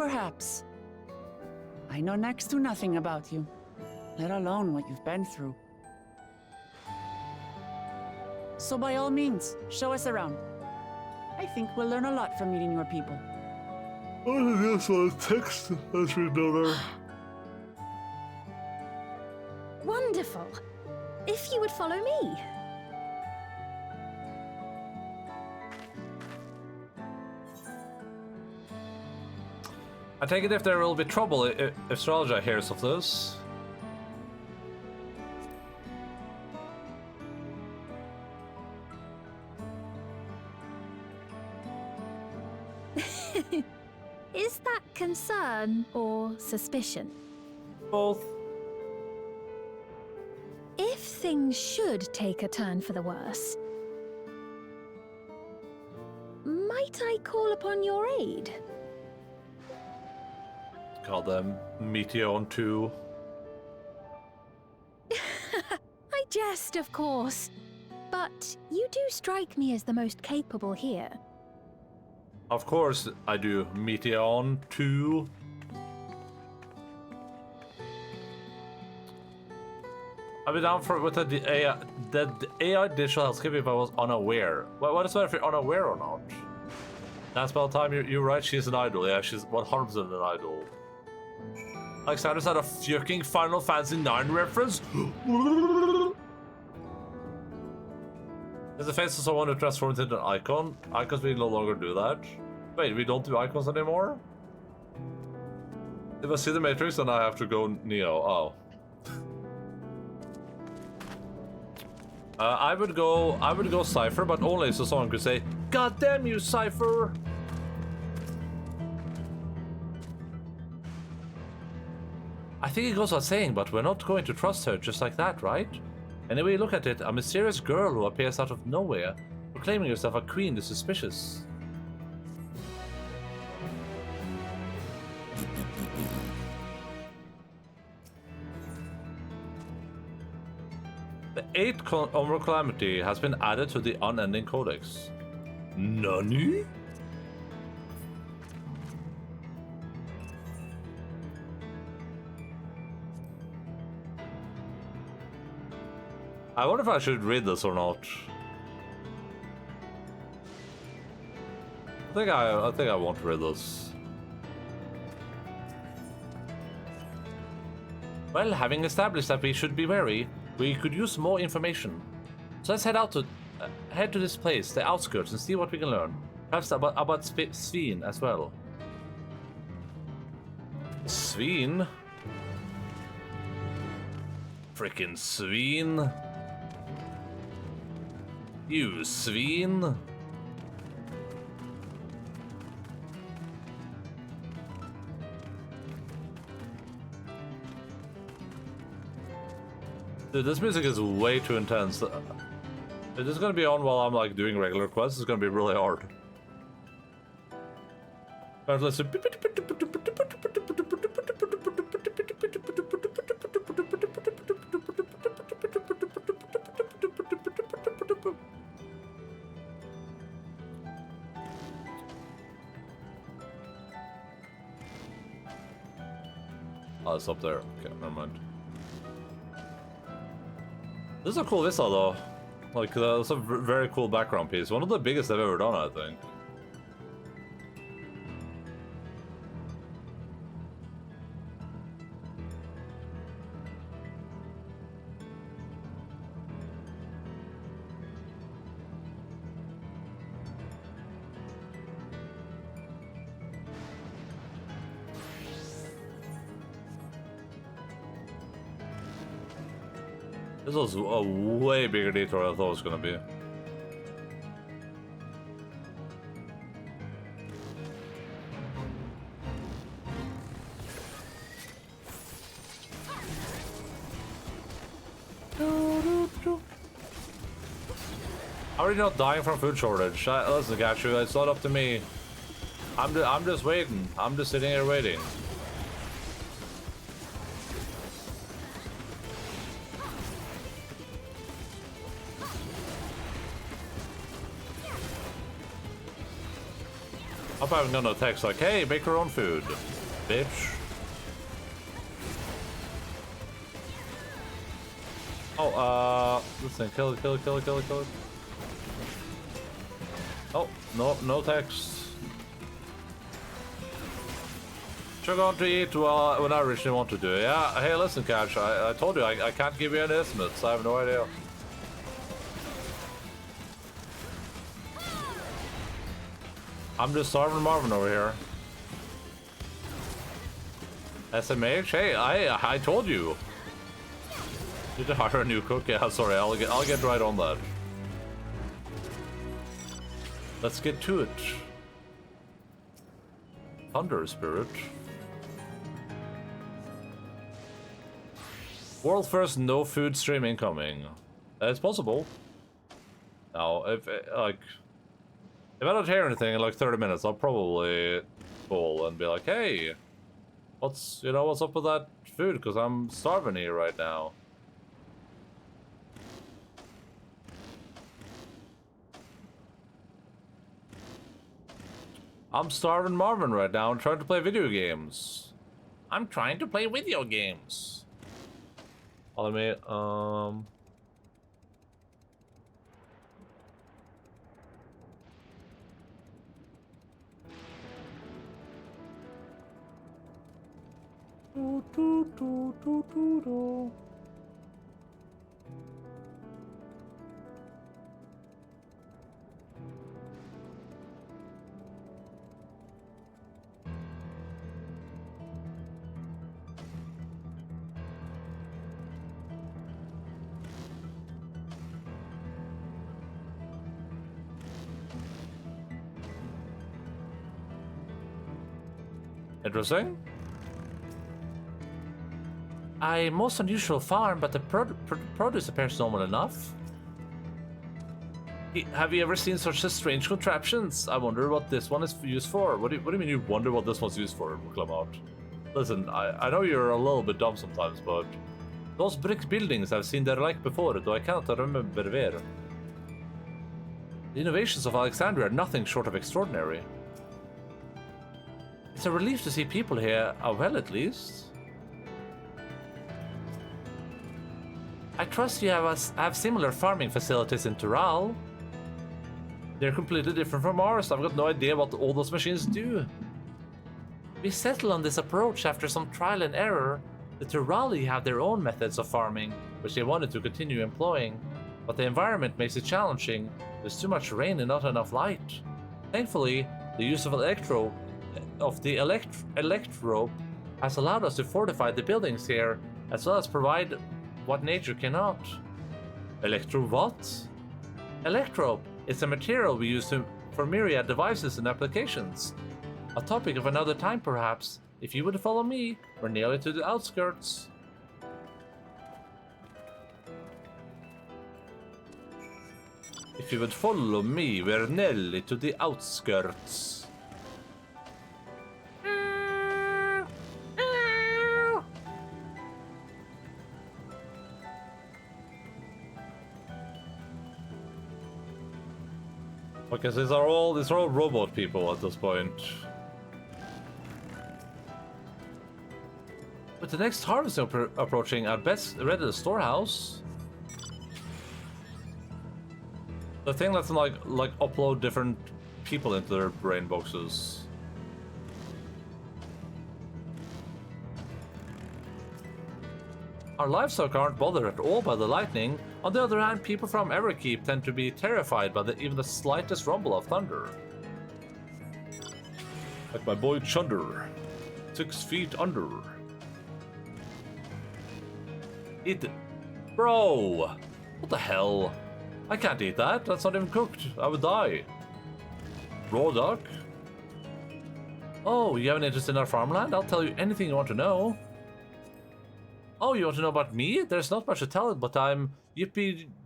perhaps. I know next to nothing about you, let alone what you've been through. So by all means, show us around. I think we'll learn a lot from meeting your people. I just want to text as we know. Wonderful. If you would follow me. I take it if there will be trouble if Strelja hears of this. Is that concern or suspicion? Both. If things should take a turn for the worse, might I call upon your aid? Call them Meteon 2. I jest, of course. But you do strike me as the most capable here. Of course I do. Meteon 2. I'd be down for it with the AI. The AI digital health skip if I was unaware. What is that if you're unaware or not? That's about time. You're right. She's an idol. Yeah, she's 100% an idol. Alexander's had a fucking Final Fantasy 9 reference. Is the face of someone who transforms into an icon? Icons, we no longer do that. Wait, we don't do icons anymore? If I see the Matrix, then I have to go Neo. Oh. I would go Cypher, but only so someone could say, "God damn you, Cypher!" I think it goes without saying, but we're not going to trust her just like that, right? Anyway, look at it, a mysterious girl who appears out of nowhere, proclaiming herself a queen is suspicious. The 8th Umbral Calamity has been added to the Unending Codex. Nani? I wonder if I should read this or not. I think I want to read this. Well, having established that we should be wary, we could use more information. So let's head to this place, the outskirts, and see what we can learn. Perhaps about Sveen as well. Sveen? Frickin' Sveen? You Sveen? Dude, this music is way too intense. If this is gonna be on while I'm like doing regular quests, it's gonna be really hard. Alright, let's do. Oh, it's up there. Okay, never mind. This is a cool vista though. Like, that's a very cool background piece. One of the biggest I've ever done, I think. This was a way bigger detour than I thought it was gonna be. How are you not dying from food shortage? Listen, Gachu, it's not up to me. I'm just waiting. I'm just sitting here waiting. I'm probably gonna text like, hey, make your own food, bitch. Oh, listen, kill it. Oh, no text. You're going to eat when I originally want to do it. Yeah, hey, listen, Cash, I told you I can't give you any estimates. I have no idea. I'm just starving Marvin over here. SMH, hey, I told you. Did you hire a new cook? Yeah, sorry, I'll get right on that. Let's get to it. Thunder Spirit. World first no food stream incoming. It's possible. Now, if I don't hear anything in like 30 minutes, I'll probably call and be like, hey, what's up with that food? Because I'm starving here right now. I'm starving Marvin right now and trying to play video games. I'm trying to play video games. Follow me. Interesting. A most unusual farm, but the produce appears normal enough. Have you ever seen such strange contraptions? I wonder what this one is used for. What do you mean you wonder what this one's used for, Clamart? Listen, I know you're a little bit dumb sometimes, but those brick buildings I've seen their like before, though I cannot remember where. The innovations of Alexandria are nothing short of extraordinary. It's a relief to see people here, well at least. I trust you have similar farming facilities in Tural. They're completely different from ours. I've got no idea what all those machines do. We settled on this approach after some trial and error. The Turali have their own methods of farming, which they wanted to continue employing, but the environment makes it challenging. There's too much rain and not enough light. Thankfully, the use of electro has allowed us to fortify the buildings here, as well as provide what nature cannot. Electro what? Electro is a material we use for myriad devices and applications. A topic of another time, perhaps. If you would follow me, we're nearly to the outskirts. If you would follow me, we're nearly to the outskirts. Okay, so these are all robot people at this point. With the next harvest approaching, I'd best ready the storehouse. The thing lets them like upload different people into their brain boxes. Our livestock aren't bothered at all by the lightning. On the other hand, people from Everkeep tend to be terrified by even the slightest rumble of thunder. Like my boy Chunder. 6 feet under. Eat it. Bro! What the hell? I can't eat that. That's not even cooked. I would die. Raw duck? Oh, you have an interest in our farmland? I'll tell you anything you want to know. Oh, you want to know about me? There's not much to tell, but I'm yippee-gonna.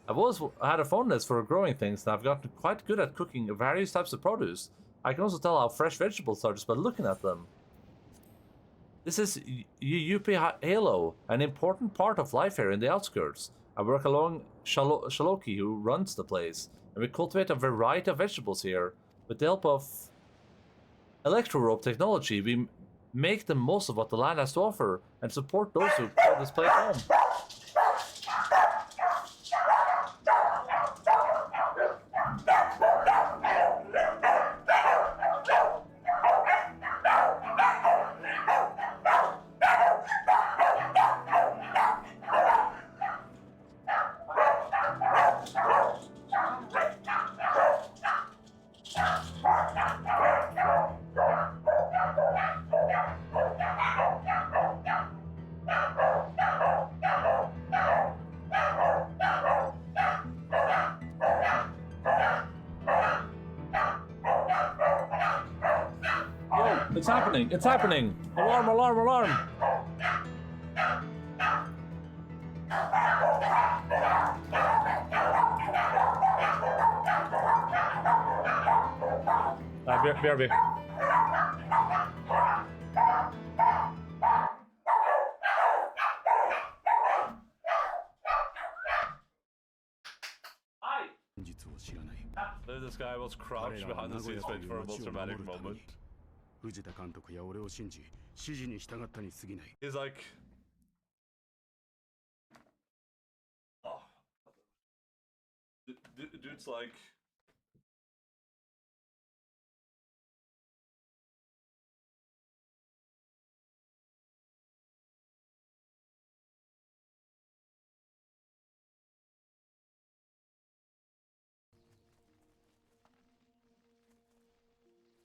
I've always had a fondness for growing things, and I've gotten quite good at cooking various types of produce. I can also tell how fresh vegetables are just by looking at them. This is Yuppie Halo, an important part of life here in the outskirts. I work along Shaloki, who runs the place, and we cultivate a variety of vegetables here. With the help of electro-rope technology, we make the most of what the land has to offer, and support those who call this place home. It's happening! It's happening! Alarm! Alarm! Alarm! BRB. Hi! This guy was crouched behind the scenes waiting for a most dramatic moment. He's like... Oh. Dude's like...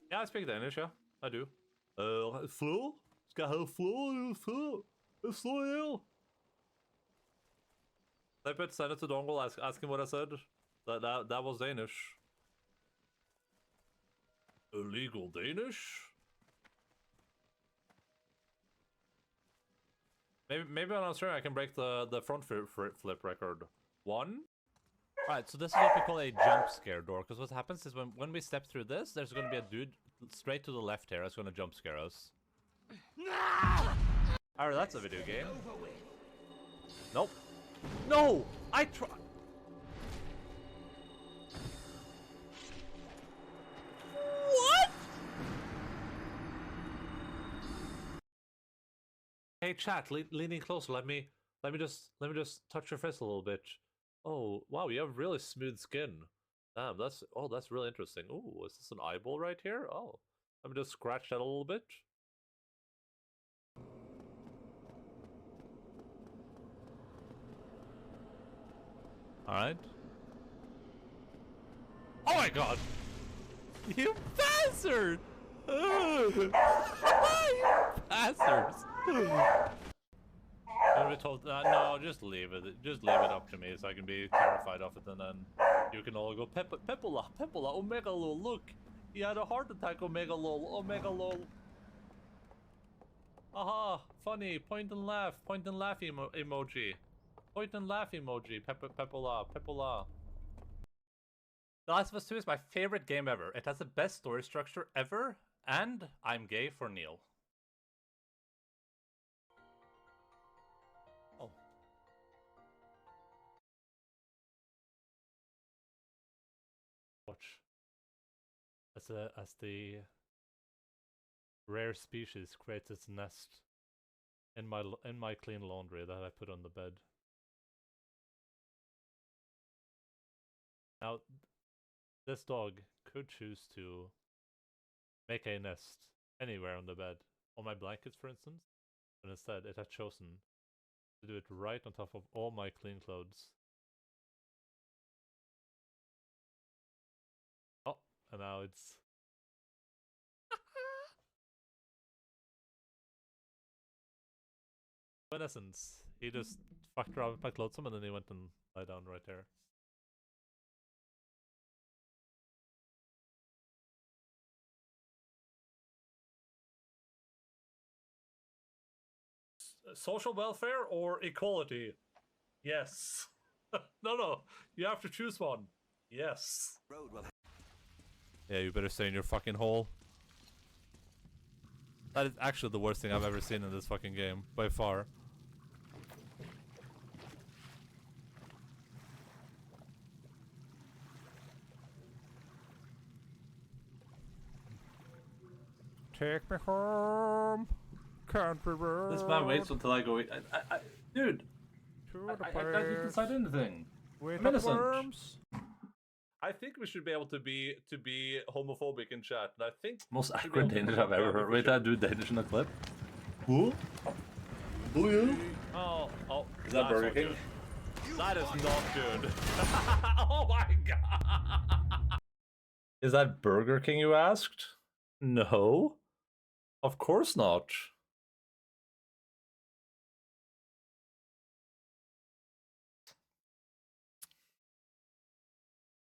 Yeah, I speak Danish, yeah. I do. Flo? Skal have Flo? Flo. Type it, send it to Dongle, ask him what I said. That was Danish. Illegal Danish? Maybe on Australia I can break the front flip record. 1? Alright, so this is what we call a jump scare door, because what happens is when we step through this, there's going to be a dude straight to the left here that's going to jump scare us. Alright, that's a video game. Nope. No! I try. What? Hey chat, leaning closer. Let me just touch your face a little bit. Oh wow, you have really smooth skin. Damn, that's really interesting. Oh, is this an eyeball right here? Oh, let me just scratch that a little bit. All right. Oh my god! You bastard! You bastards! We told, no, just leave it. Just leave it up to me so I can be terrified of it, and then you can all go, Pepola, Omega Lol, look! He had a heart attack, Omega Lol. Aha, funny, point and laugh emoji. Point and laugh emoji, Pepola. The Last of Us 2 is my favorite game ever. It has the best story structure ever, and I'm gay for Neil. Oh. Watch. As the rare species creates its nest in my clean laundry that I put on the bed. Now, this dog could choose to make a nest anywhere on the bed, on my blankets for instance, but instead it had chosen to do it right on top of all my clean clothes. Oh, and now it's... In essence, he just fucked around with my clothes and then he went and lay down right there. Social welfare or equality? Yes. No, you have to choose one. Yes. Yeah, you better stay in your fucking hole. That is actually the worst thing I've ever seen in this fucking game, by far. Take me home, country road. This man waits until I go. Dude, To the I didn't decide anything. with I'm the innocent. worms. I think we should be able to be homophobic in chat, and I think most should be accurate able to Danish be I've ever heard. Wait, I do Danish in a clip. Who? Who you? Oh, is that Burger King? That is not good. Oh my god! Is that Burger King, you asked? No, of course not.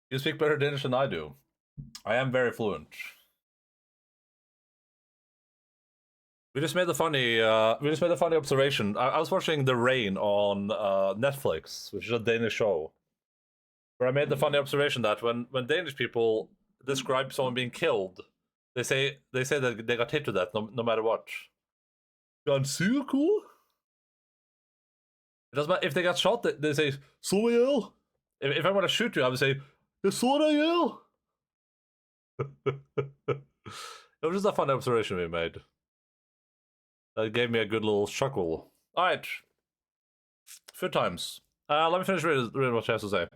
You speak better Danish than I do. I am very fluent. We just made the funny observation. I was watching The Rain on Netflix, which is a Danish show, where I made the funny observation that when Danish people describe someone being killed, they say that they got hit to death no matter what. Ganske cool. It doesn't matter if they got shot. They say "så ihjel." If I want to shoot you, I would say "jeg så deg ihjel." It was just a fun observation we made. That gave me a good little chuckle. Alright. Food times. Let me finish reading what she has to say.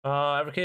Ever keep